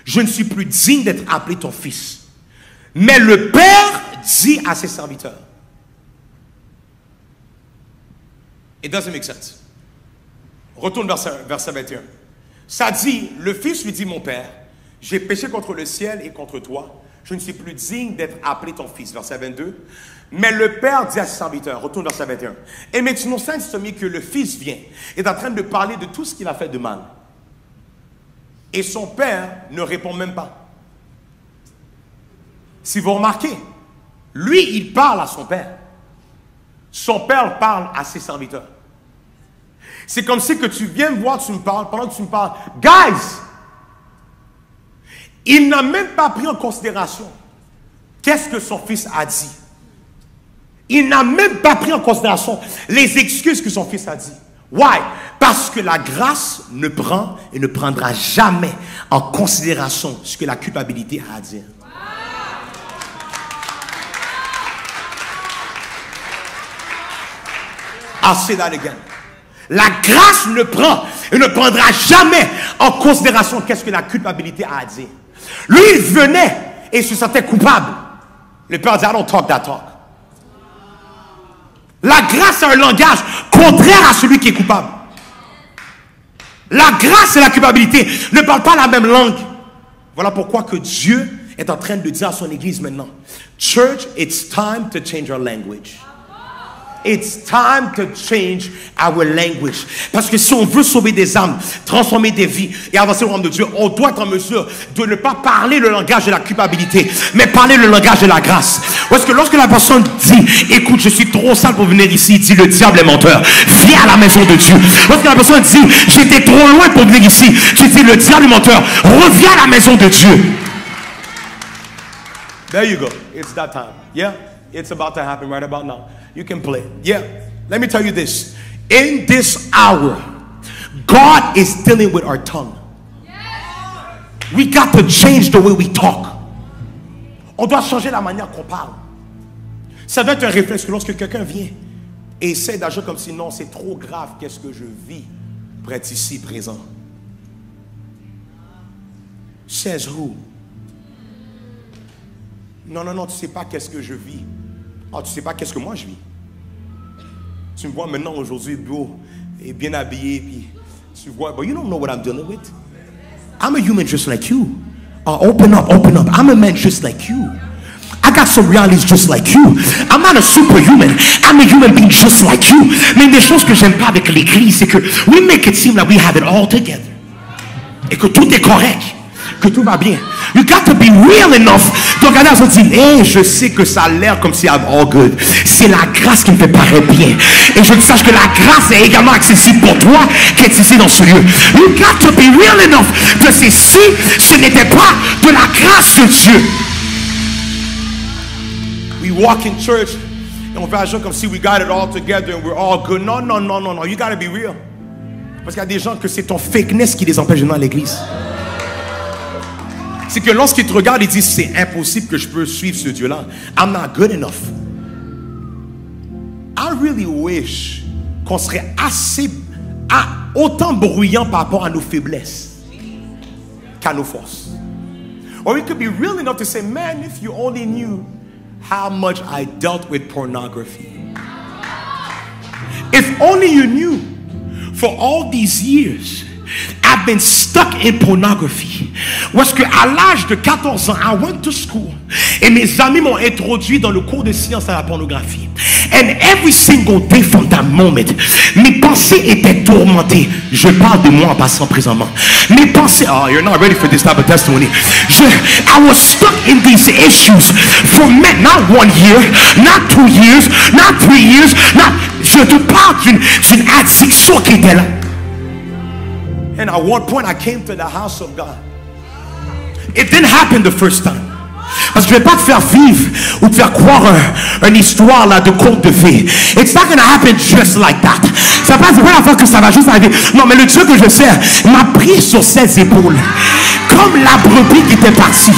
Je ne suis plus digne d'être appelé ton fils. Mais le père dit à ses serviteurs. It doesn't make sense. Retourne verset 21. Ça dit, le fils lui dit, mon père, j'ai péché contre le ciel et contre toi. Je ne suis plus digne d'être appelé ton fils. Verset 22. Mais le père dit à ses serviteurs, retourne verset 21. Et maintenant, c'est que le fils vient, est en train de parler de tout ce qu'il a fait de mal. Et son père ne répond même pas. Si vous remarquez, lui, il parle à son père. Son père parle à ses serviteurs. C'est comme si que tu viens me voir, tu me parles, pendant que tu me parles, guys, il n'a même pas pris en considération qu'est-ce que son fils a dit. Il n'a même pas pris en considération les excuses que son fils a dit. Why? Parce que la grâce ne prend et ne prendra jamais en considération ce que la culpabilité a à dire. I'll say that again. La grâce ne prend et ne prendra jamais en considération qu'est-ce que la culpabilité a à dire. Lui, il venait et se sentait coupable. Le père dit, I don't talk that talk. La grâce a un langage contraire à celui qui est coupable. La grâce et la culpabilité ne parlent pas la même langue. Voilà pourquoi que Dieu est en train de dire à son église maintenant, Church, it's time to change our language. It's time to change our language. Parce que si on veut sauver des âmes, transformer des vies et avancer au royaume de Dieu, on doit être en mesure de ne pas parler le langage de la culpabilité, mais parler le langage de la grâce. Parce que lorsque la personne dit, écoute, je suis trop sale pour venir ici, il dit, le diable est menteur, viens à la maison de Dieu. Lorsque la personne dit, j'étais trop loin pour venir ici, tu dis, le diable est menteur, reviens à la maison de Dieu. There you go. It's that time. Yeah? It's about to happen right about now. You can play. Yeah. Let me tell you this. In this hour, God is dealing with our tongue. We got to change the way we talk. On doit changer la manière qu'on parle. Ça doit être un réflexe que lorsque quelqu'un vient et essaie d'agir comme si non, c'est trop grave, qu'est-ce que je vis pour être ici présent. Says who? Non, tu ne sais pas qu'est-ce que je vis. Ah, tu ne sais pas qu'est-ce que moi je vis. Tu me vois maintenant aujourd'hui beau et bien habillé, puis tu vois, but you don't know what I'm dealing with. I'm a human just like you. Open up. I'm a man just like you. I got some realities just like you. I'm not a superhuman. I'm a human being just like you. Mais une des choses que j'aime pas avec l'église, c'est que we make it seem like we have it all together. Et que tout est correct. que tout va bien. You got to be real enough de regarder à se dire, hey, je sais que ça a l'air comme si I'm all good. C'est la grâce qui me fait paraître bien. Et je sache que la grâce est également accessible pour toi qui est ici dans ce lieu. You got to be real enough de dire, si ce n'était pas de la grâce de Dieu. We walk in church et on fait agir comme si we got it all together and we're all good. Non, non, non, non, non. You got to be real. Parce qu'il y a des gens que c'est ton fakeness qui les empêche de venir à l'église. C'est que lorsqu'ils te regardent, ils disent c'est impossible que je peux suivre ce Dieu-là. I'm not good enough. I really wish qu'on serait autant bruyant par rapport à nos faiblesses qu'à nos forces. Or we could be real enough to say, man, if you only knew how much I dealt with pornography. If only you knew, for all these years, I've been stuck in pornography. Parce qu'à l'âge de 14 ans, I went to school. Et mes amis m'ont introduit dans le cours de sciences à la pornographie. And every single day from that moment, mes pensées étaient tourmentées. Je parle de moi en passant présentement. Mes pensées, oh, you're not ready for this type of testimony. I was stuck in these issues for not 1 year, not 2 years, not 3 years, je te parle d'une addiction qui était là. And at one point I came to the house of God. It didn't happen the first time. Parce que je ne vais pas te faire vivre ou te faire croire une histoire là de conte de fées. It's not going to happen just like that. C'est pas la fois que ça va juste arriver. Non, mais le Dieu que je sers m'a pris sur ses épaules comme la brebis qui était partie.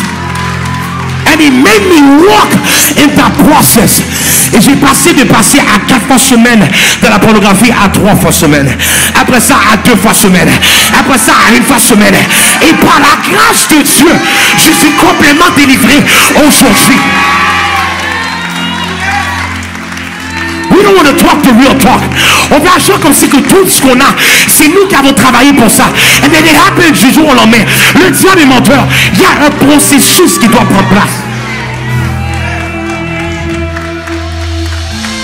And he made me walk in that process. Et j'ai passé de passer à 4 fois semaine de la pornographie à 3 fois semaine. Après ça à 2 fois semaine. Après ça à 1 fois semaine. Et par la grâce de Dieu, je suis complètement délivré aujourd'hui. We don't want to talk the real talk. On va agir comme si que tout ce qu'on a, c'est nous qui avons travaillé pour ça. And then it happens du jour au lendemain. Le diable est menteur. Il y a un processus qui doit prendre place.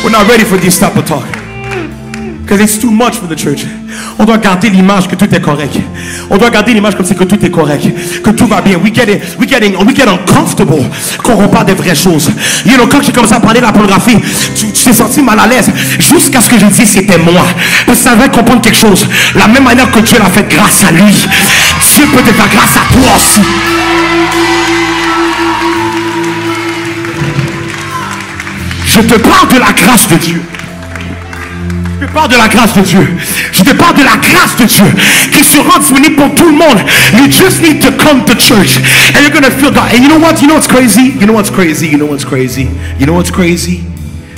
We're not ready for this type of talk. Because it's too much for the church. On doit garder l'image que tout est correct. On doit garder l'image comme si que tout est correct, que tout va bien. We get uncomfortable quand on parle des vraies choses. You know, quand j'ai commencé à parler de la pornographie, tu t'es senti mal à l'aise jusqu'à ce que je dise c'était moi. Parce que ça va comprendre quelque chose. La même manière que Dieu l'a fait grâce à lui, Dieu peut te faire grâce à toi aussi. Je te parle de la grâce de Dieu. Je te parle de la grâce de Dieu. Je te parle de la grâce de Dieu qui se rend disponible pour tout le monde. You just need to come to church and you're going to feel God. And you know what? You know what's crazy? You know what's crazy? You know what's crazy? You know what's crazy?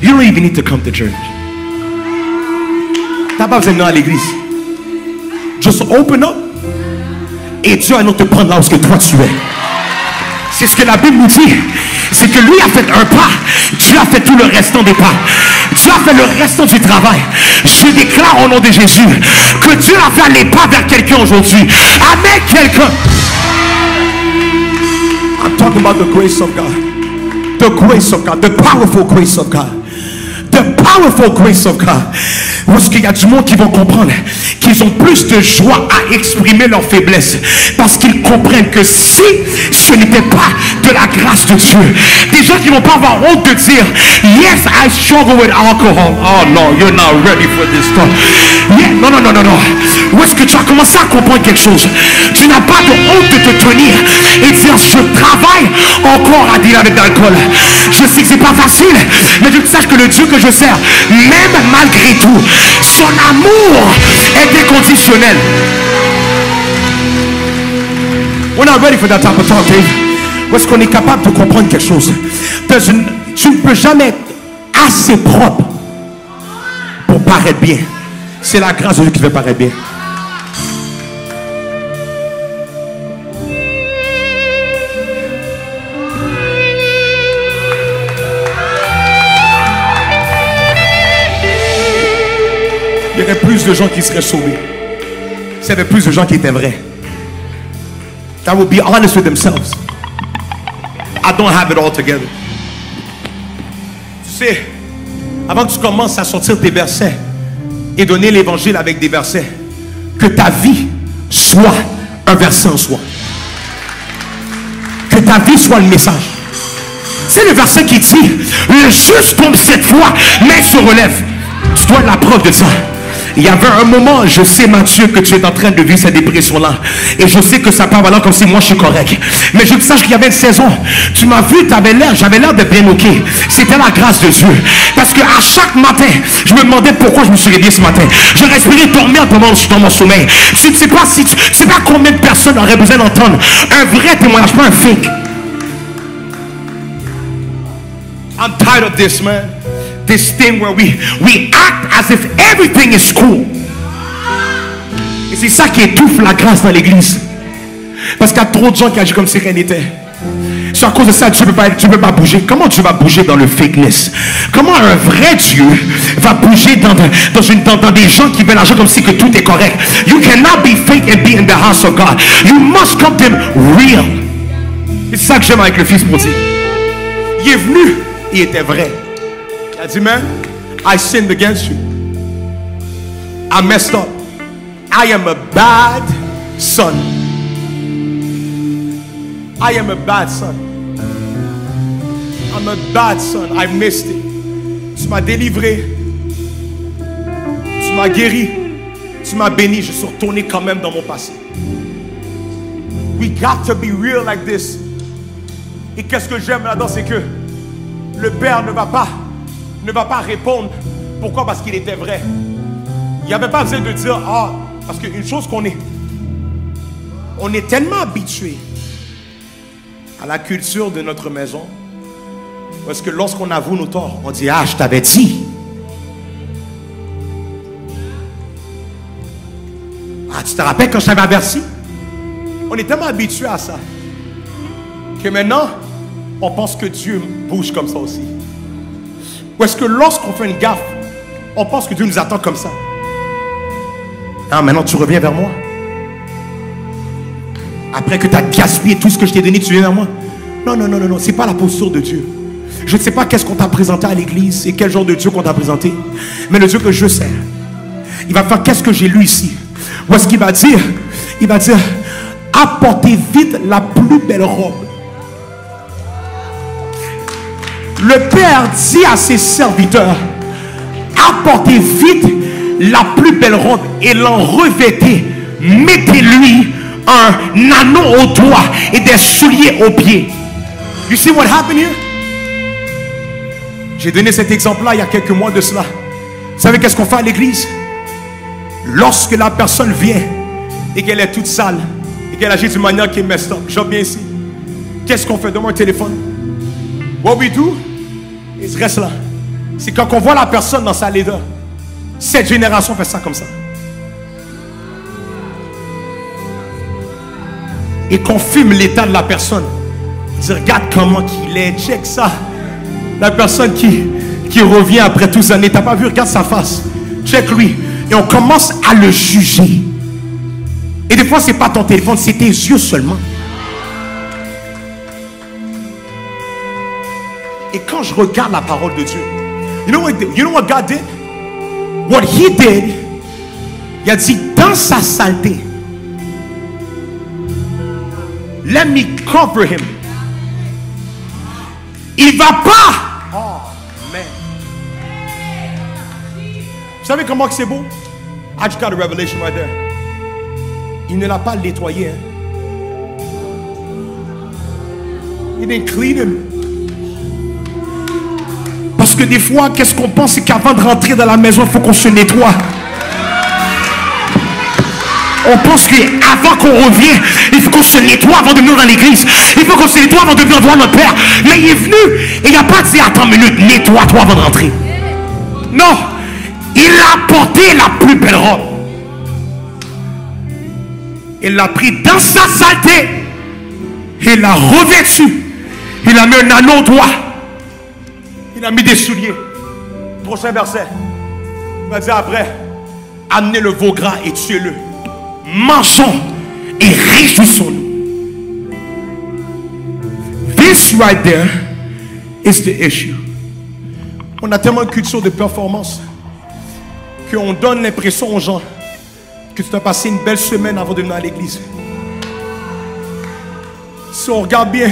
You don't even need to come to church. T'as pas besoin de venir à l'église. Just open up et Dieu va nous te prendre là où toi tu es. C'est ce que la Bible nous dit. C'est que lui a fait un pas, Dieu a fait tout le restant des pas. Dieu a fait le restant du travail. Je déclare au nom de Jésus que Dieu a fait les pas vers quelqu'un aujourd'hui. Amen, quelqu'un. I'm talking about the grace of God. The grace of God. The powerful grace of God. The powerful grace of God. Parce qu'il y a du monde qui vont comprendre qu'ils ont plus de joie à exprimer leur faiblesse parce qu'ils comprennent que si ce n'était pas de la grâce de Dieu, des gens qui ne vont pas avoir honte de dire yes, I struggle with alcohol. Oh no, you're not ready for this stuff. Yeah, non. Où est-ce que tu as commencé à comprendre quelque chose? Tu n'as pas de honte de te tenir et dire je travaille encore à dealer avec l'alcool. Je sais que c'est pas facile, mais je sache que le Dieu que je sers, même malgré tout, son amour est inconditionnel. We're not ready for that type of talk, Dave. Où est-ce qu'on est capable de comprendre quelque chose? Tu ne peux jamais être assez propre pour paraître bien. C'est la grâce de Dieu qui fait paraître bien. Il y aurait plus de gens qui seraient sauvés s'il y avait plus de gens qui étaient vrais. That would be honest with themselves. I don't have it all together. Tu sais, avant que tu commences à sortir tes versets et donner l'évangile avec des versets, que ta vie soit un verset en soi. ta vie soit le message. C'est le verset qui dit, le juste tombe 7 fois, mais se relève. Tu dois être la preuve de ça. Il y avait un moment, je sais Mathieu que tu es en train de vivre cette dépression-là. Et je sais que ça part voilà comme si moi je suis correct. Mais je te sache qu'il y avait une saison. Tu m'as vu, j'avais l'air de bien ok. C'était la grâce de Dieu. Parce que à chaque matin, je me demandais pourquoi je me suis réveillé ce matin. Je respirais dormir dans mon sommeil. Je ne sais pas tu sais pas combien de personnes auraient besoin d'entendre un vrai témoignage, pas un fake. I'm tired of this, man. This thing where we act as if everything is cool. Et c'est ça qui étouffe la grâce dans l'église. Parce qu'il y a trop de gens qui agissent comme si rien n'était. C'est à cause de ça que tu peux pas bouger. Comment tu vas bouger dans le fakeness? Comment un vrai Dieu va bouger dans des gens qui veulent agir comme si que tout est correct? You cannot be fake and be in the house of God. You must come to him real. C'est ça que j'aime avec le Fils prodigue. Il est venu, il était vrai. Il a dit, man, I sinned against you. I messed up. I am a bad son. I am a bad son. I'm a bad son. I missed it. Tu m'as délivré. Tu m'as guéri. Tu m'as béni. Je suis retourné quand même dans mon passé. We got to be real like this. Et qu'est-ce que j'aime là-dedans, c'est que le Père ne va pas répondre. Pourquoi? Parce qu'il était vrai. Il n'y avait pas besoin de dire, ah, parce qu'une chose on est tellement habitué à la culture de notre maison, parce que lorsqu'on avoue nos torts, on dit, ah, je t'avais dit. Ah, tu te rappelles quand je t'avais averti? On est tellement habitué à ça que maintenant, on pense que Dieu bouge comme ça aussi. Ou est-ce que lorsqu'on fait une gaffe, on pense que Dieu nous attend comme ça? Ah, maintenant tu reviens vers moi. Après que tu as gaspillé tout ce que je t'ai donné, tu viens vers moi. Non, non, non, non, non, c'est pas la posture de Dieu. Je ne sais pas qu'est-ce qu'on t'a présenté à l'église et quel genre de Dieu qu'on t'a présenté. Mais le Dieu que je sers, il va faire qu'est-ce que j'ai lu ici. Où est-ce qu'il va dire? Il va dire, apportez vite la plus belle robe. Le Père dit à ses serviteurs, apportez vite la plus belle robe et l'en revêtez. Mettez-lui un anneau au doigt et des souliers aux pieds. You see what happened here? J'ai donné cet exemple-là il y a quelques mois de cela. Vous savez qu'est-ce qu'on fait à l'église? Lorsque la personne vient et qu'elle est toute sale et qu'elle agit d'une manière qui est messed up, je viens ici. Qu'est-ce qu'on fait? Donne-moi un téléphone. What we do? Il se reste là. C'est quand on voit la personne dans sa laideur. Cette génération fait ça comme ça. Et qu'on filme l'état de la personne. Dit, regarde comment qu'il est, check ça. La personne qui revient après toutes ces années, t'as pas vu, regarde sa face. Check lui. Et on commence à le juger. Et des fois, c'est pas ton téléphone, c'est tes yeux seulement. Et quand je regarde la parole de Dieu, you know what God did? What he did, il a dit dans sa saleté, let me cover him. Il va pas. Oh, man. Vous savez comment c'est beau? I just got a revelation right there. Il ne l'a pas nettoyé. Hein? He didn't clean him. Parce que des fois, qu'est-ce qu'on pense? C'est qu'avant de rentrer dans la maison, il faut qu'on se nettoie. On pense qu'avant qu'on revienne, il faut qu'on se nettoie avant de venir dans l'église. Il faut qu'on se nettoie avant de venir voir notre Père. Mais il est venu et il n'a pas dit, attends une minute, nettoie-toi avant de rentrer. Non, il a porté la plus belle robe. Il l'a pris dans sa saleté. Il l'a revêtu. Il a mis un anneau au doigt. Il a mis des souliers. Prochain verset. Il va dire après, amenez le veau gras et tuez-le. Mangeons et réjouissons-nous. This right there is the issue. On a tellement une culture de performance qu'on donne l'impression aux gens que tu as passé une belle semaine avant de venir à l'église. Si on regarde bien,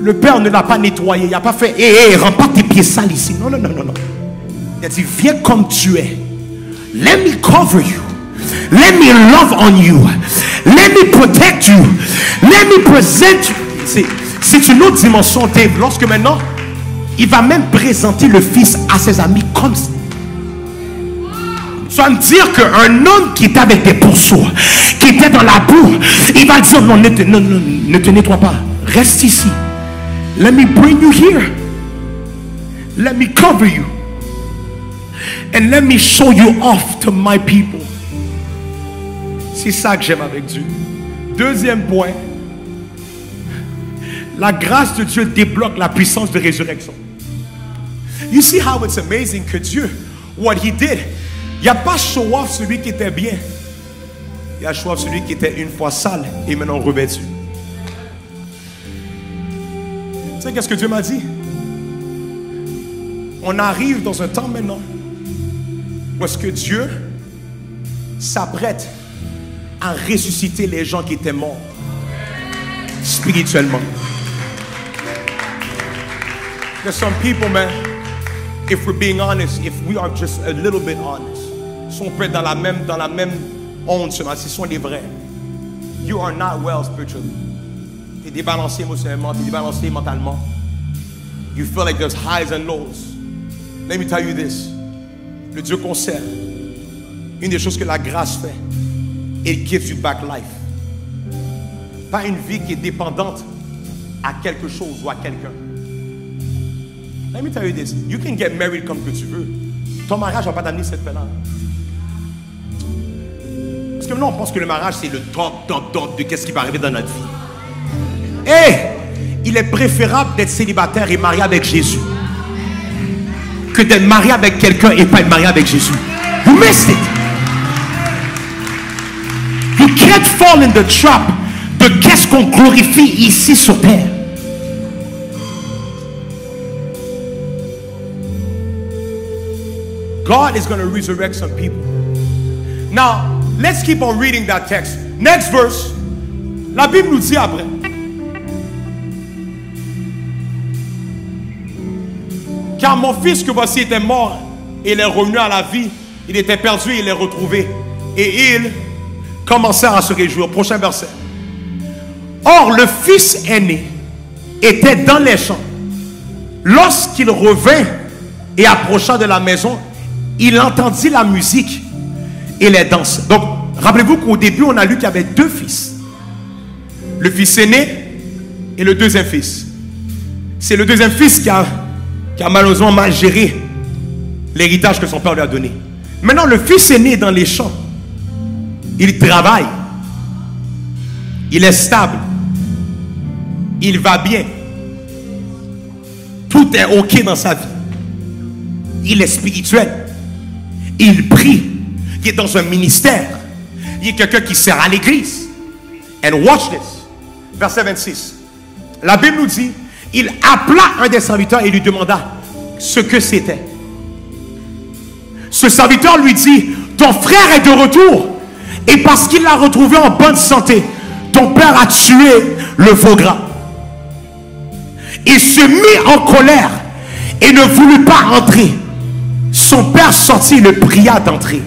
Le père ne l'a pas nettoyé. Il n'a pas fait, hé, rends pas tes pieds sales ici. Non, non, non, non, non. Il a dit, viens comme tu es. Let me cover you. Let me love on you. Let me protect you. Let me present you. C'est une autre dimension, Dave. Lorsque maintenant, il va même présenter le fils à ses amis comme ça. Tu vas me dire qu'un homme qui était avec des pourceaux, qui était dans la boue, il va dire, non, ne te nettoie pas. Reste ici. Let me bring you here. Let me cover you. And let me show you off to my people. C'est ça que j'aime avec Dieu. Deuxième point. La grâce de Dieu débloque la puissance de résurrection. You see how it's amazing que Dieu, what he did, il n'y a pas show off celui qui était bien. Il y a show off celui qui était une fois sale et maintenant revêtu. Tu sais qu'est-ce que Dieu m'a dit? On arrive dans un temps maintenant où est-ce que Dieu s'apprête à ressusciter les gens qui étaient morts spirituellement. There's some people, man, if we're being honest, if we are just a little bit honest, si on peut être dans la même onde, ce sont les vrais. You are not well spiritually. Tu es débalancé émotionnellement, tu es débalancé mentalement. You feel like there's highs and lows. Let me tell you this. Le Dieu qu'on sert, une des choses que la grâce fait, it gives you back life. Pas une vie qui est dépendante à quelque chose ou à quelqu'un. Let me tell you this. You can get married comme que tu veux. Ton mariage ne va pas t'amener cette paix-là. Parce que maintenant, on pense que le mariage, c'est le top de qu'est-ce qui va arriver dans notre vie. Hey! Il est préférable d'être célibataire et marié avec Jésus que d'être marié avec quelqu'un et pas être marié avec Jésus. You missed it. You can't fall in the trap de qu'est-ce qu'on glorifie ici sur terre. God is going to resurrect some people. Now, let's keep on reading that text. Next verse. La Bible nous dit après. Car mon fils que voici était mort, et il est revenu à la vie. Il était perdu, il est retrouvé. Et ils commencèrent à se réjouir. Prochain verset. Or, le fils aîné était dans les champs. Lorsqu'il revint et approcha de la maison, il entendit la musique et les danses. Donc, rappelez-vous qu'au début, on a lu qu'il y avait deux fils. Le fils aîné et le deuxième fils. C'est le deuxième fils qui a malheureusement mal géré l'héritage que son père lui a donné. Maintenant, le fils aîné est dans les champs. Il travaille. Il est stable. Il va bien. Tout est OK dans sa vie. Il est spirituel. Il prie. Il est dans un ministère. Il est quelqu'un qui sert à l'église. And watch this. Verset 26. La Bible nous dit, il appela un des serviteurs et lui demanda ce que c'était. Ce serviteur lui dit, ton frère est de retour. Et parce qu'il l'a retrouvé en bonne santé, ton père a tué le veau gras. Il se mit en colère et ne voulut pas entrer. Son père sortit et le pria d'entrer.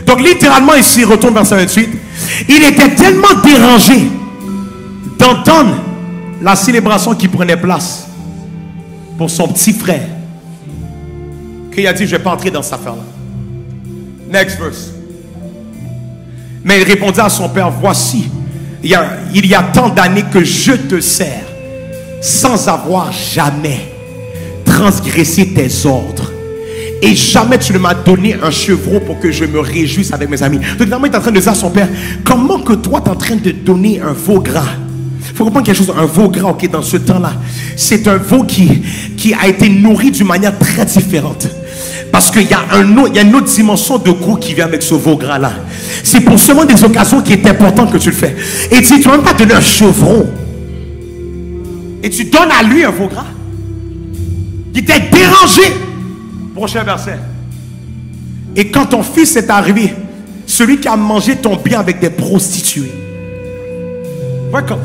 Donc littéralement ici, retourne verset 28. Il était tellement dérangé d'entendre la célébration qui prenait place pour son petit frère qu'il a dit, je ne vais pas entrer dans cette affaire-là. Next verse. Mais il répondit à son père, voici, il y a tant d'années que je te sers sans avoir jamais transgressé tes ordres. Et jamais tu ne m'as donné un chevreau pour que je me réjouisse avec mes amis. Donc finalement il est en train de dire à son père, comment que toi tu es en train de donner un veau gras? Il faut comprendre quelque chose, un veau gras, ok, dans ce temps-là, c'est un veau qui a été nourri d'une manière très différente. Parce qu'il y a une autre dimension de goût qui vient avec ce veau gras-là. C'est pour seulement des occasions qui est important que tu le fais. Et tu ne vas même pas donner un chevreau. Et tu donnes à lui un veau gras. Il t'est dérangé. Prochain verset. Et quand ton fils est arrivé, celui qui a mangé ton bien avec des prostituées.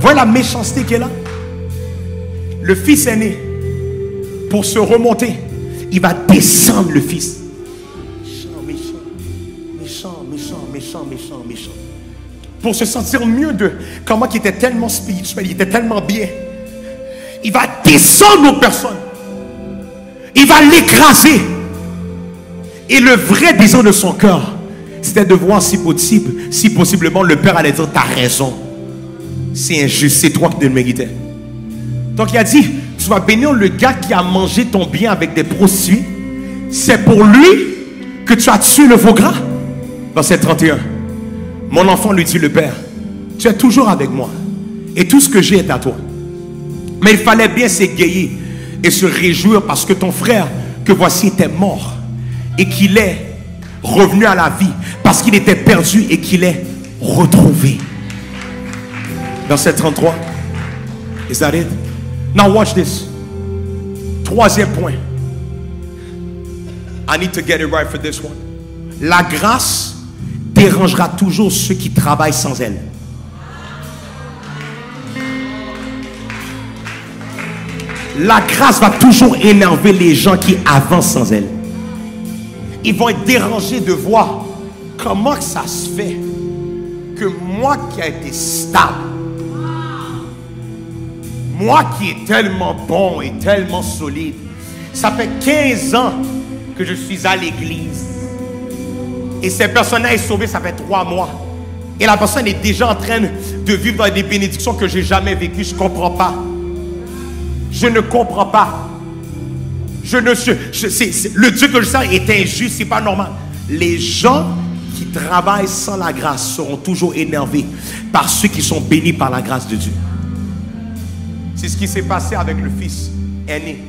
Voilà la méchanceté qui est là. le fils aîné, pour se remonter, il va descendre le fils. Méchant. Pour se sentir mieux de comment il était tellement spirituel, il était tellement bien. Il va descendre aux personnes. Il va l'écraser. Et le vrai désir de son cœur, c'était de voir si possiblement le père allait dire, t'as raison. C'est injuste, c'est toi qui te le méritais. Donc il a dit, tu vas bénir le gars qui a mangé ton bien avec des prostituées. C'est pour lui que tu as tué le veau gras. Verset 31. Mon enfant, lui dit le père, tu es toujours avec moi et tout ce que j'ai est à toi. Mais il fallait bien s'égayer et se réjouir parce que ton frère que voici était mort et qu'il est revenu à la vie, parce qu'il était perdu et qu'il est retrouvé. Verset 33. Is that it? Now watch this. Troisième point. I need to get it right for this one. La grâce dérangera toujours ceux qui travaillent sans elle. La grâce va toujours énerver les gens qui avancent sans elle. Ils vont être dérangés de voir comment ça se fait que moi qui ai été stable, moi qui est tellement bon et tellement solide, ça fait 15 ans que je suis à l'église. Et cette personne-là est sauvée, ça fait 3 mois. Et la personne est déjà en train de vivre dans des bénédictions que je n'ai jamais vécues. Je ne comprends pas. Je ne comprends pas. Le Dieu que je sers est injuste, c'est pas normal. Les gens qui travaillent sans la grâce seront toujours énervés par ceux qui sont bénis par la grâce de Dieu. C'est ce qui s'est passé avec le fils aîné.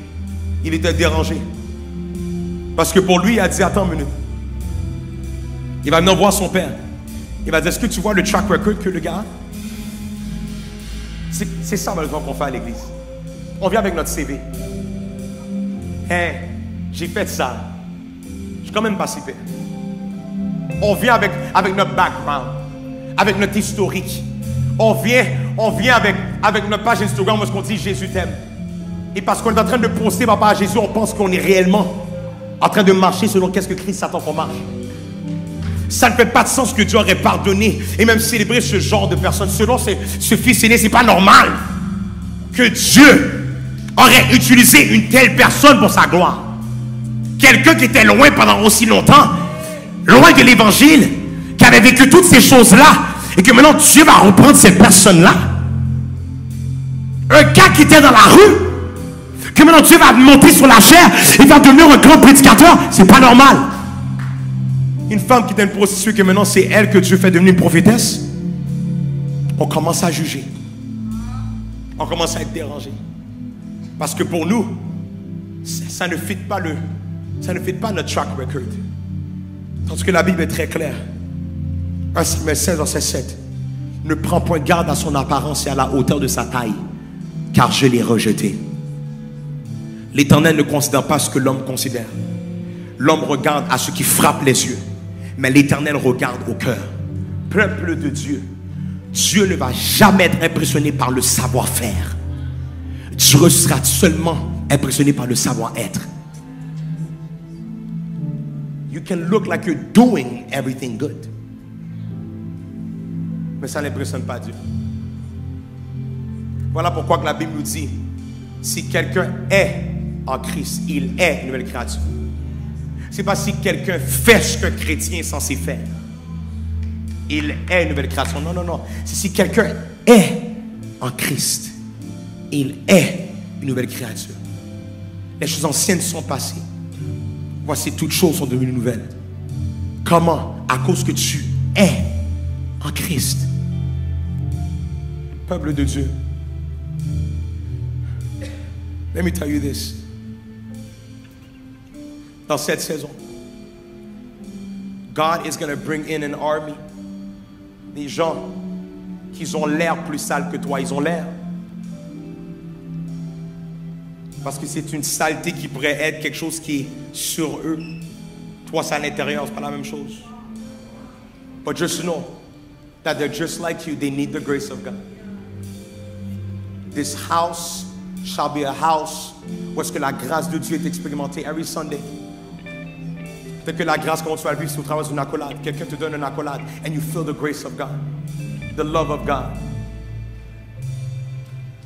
Il était dérangé. Parce que pour lui, il a dit, attends une minute. Il va venir voir son père. Il va dire, est-ce que tu vois le track record que le gars a? C'est ça malheureusement qu'on fait à l'église. On vient avec notre CV. Hey, j'ai fait ça. Je suis quand même pas si pire. On vient avec notre background, avec notre historique. On vient avec notre page Instagram où on dit Jésus t'aime. Et parce qu'on est en train de poster par rapport à Jésus, on pense qu'on est réellement en train de marcher selon qu'est-ce que Christ s'attend qu'on marche. Ça ne fait pas de sens que Dieu aurait pardonné et même célébré ce genre de personnes. Selon ce fils aîné, c'est pas normal que Dieu aurait utilisé une telle personne pour sa gloire. Quelqu'un qui était loin pendant aussi longtemps, loin de l'évangile, qui avait vécu toutes ces choses-là, et que maintenant Dieu va reprendre cette personne-là. Un gars qui était dans la rue, que maintenant Dieu va monter sur la chair et va devenir un grand prédicateur, c'est pas normal. Une femme qui était une prostituée, que maintenant c'est elle que Dieu fait devenir une prophétesse, on commence à juger. On commence à être dérangé. Parce que pour nous, ça ne fit pas notre track record. Parce que la Bible est très claire. 1 Samuel 16, verset 7. Ne prends point garde à son apparence et à la hauteur de sa taille, car je l'ai rejeté. L'Éternel ne considère pas ce que l'homme considère. L'homme regarde à ce qui frappe les yeux, mais l'Éternel regarde au cœur. Peuple de Dieu, Dieu ne va jamais être impressionné par le savoir-faire. Dieu sera seulement impressionné par le savoir-être. You can look like you're doing everything good, mais ça n'impressionne pas Dieu. Voilà pourquoi que la Bible nous dit, si quelqu'un est en Christ, il est une nouvelle créature. C'est pas si quelqu'un fait ce qu'un chrétien est censé faire, il est une nouvelle création. Non, non, non. C'est si quelqu'un est en Christ, il est une nouvelle créature. Les choses anciennes sont passées. Voici, toutes choses sont devenues nouvelles. Comment? À cause que tu es en Christ. Peuple de Dieu. Let me tell you this. Dans cette saison, God is going to bring in an army. Des gens qui ont l'air plus sales que toi. Ils ont l'air. Parce que c'est une saleté qui pourrait être quelque chose qui est sur eux. Toi, c'est à l'intérieur, c'est pas la même chose. But just know that they're just like you. They need the grace of God. This house shall be a house où est-ce que la grâce de Dieu est expérimentée every Sunday. Peut-être que la grâce, comment tu vas le vivre, c'est au travers d'une accolade. Quelqu'un te donne une accolade and you feel the grace of God, the love of God.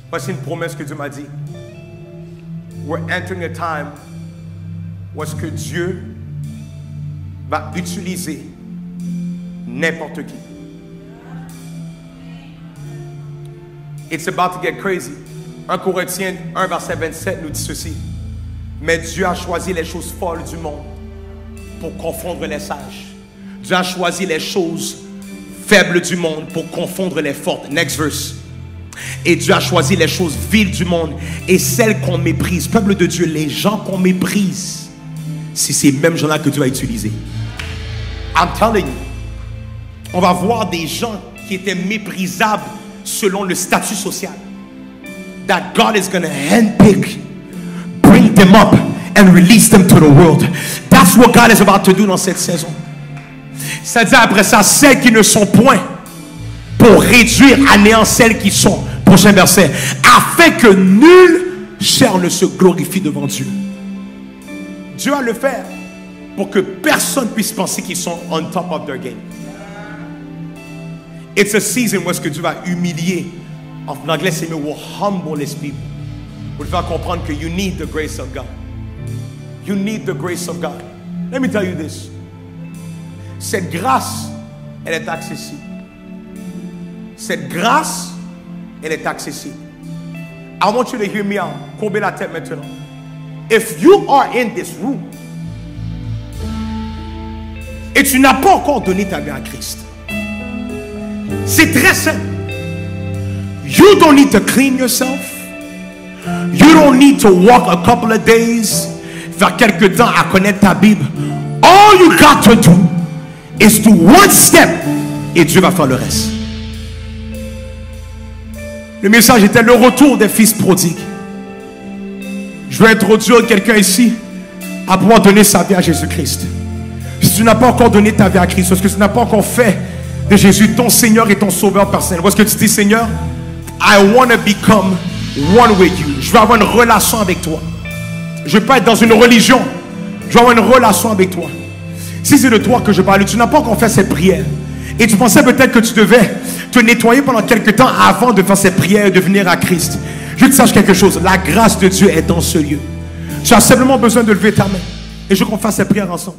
Voici une promesse que Dieu m'a dit. We're entering a time où est-ce que Dieu va utiliser n'importe qui. It's about to get crazy. 1 Corinthiens 1 verset 27 nous dit ceci. Mais Dieu a choisi les choses folles du monde pour confondre les sages. Dieu a choisi les choses faibles du monde pour confondre les fortes. Next verse. Et Dieu a choisi les choses viles du monde et celles qu'on méprise. Peuple de Dieu, les gens qu'on méprise, c'est ces mêmes gens-là que Dieu va utiliser. I'm telling you, on va voir des gens qui étaient méprisables selon le statut social. That God is going to handpick, bring them up and release them to the world. That's what God is about to do dans cette saison. C'est-à-dire après ça, celles qui ne sont point, pour réduire à néant celles qui sont. Prochain verset. Afin que nulle chair ne se glorifie devant Dieu. Dieu va le faire pour que personne puisse penser qu'ils sont on top of their game. It's a season où est-ce que Dieu va humilier. En anglais, c'est mieux, will humble his people. Pour le faire comprendre que you need the grace of God. You need the grace of God. Let me tell you this. Cette grâce, elle est accessible. Cette grâce, elle est accessible. I want you to hear me out. Courbez la tête maintenant. If you are in this room et tu n'as pas encore donné ta vie à Christ, c'est très simple. You don't need to clean yourself. You don't need to walk a couple of days, faire quelques temps à connaître ta Bible. All you got to do is do one step et Dieu va faire le reste. Le message était le retour des fils prodigues. Je vais introduire quelqu'un ici à pouvoir donner sa vie à Jésus-Christ. Si tu n'as pas encore donné ta vie à Christ, parce que tu n'as pas encore fait de Jésus ton Seigneur et ton Sauveur personnel, est-ce que tu dis, Seigneur, I want to become one with you. Je veux avoir une relation avec toi. Je ne veux pas être dans une religion. Je veux avoir une relation avec toi. Si c'est de toi que je parle, tu n'as pas encore fait cette prière. Et tu pensais peut-être que tu devais te nettoyer pendant quelques temps avant de faire cette prière et de venir à Christ. Je te sache quelque chose. La grâce de Dieu est dans ce lieu. Tu as simplement besoin de lever ta main. Et je veux qu'on fasse cette prière ensemble.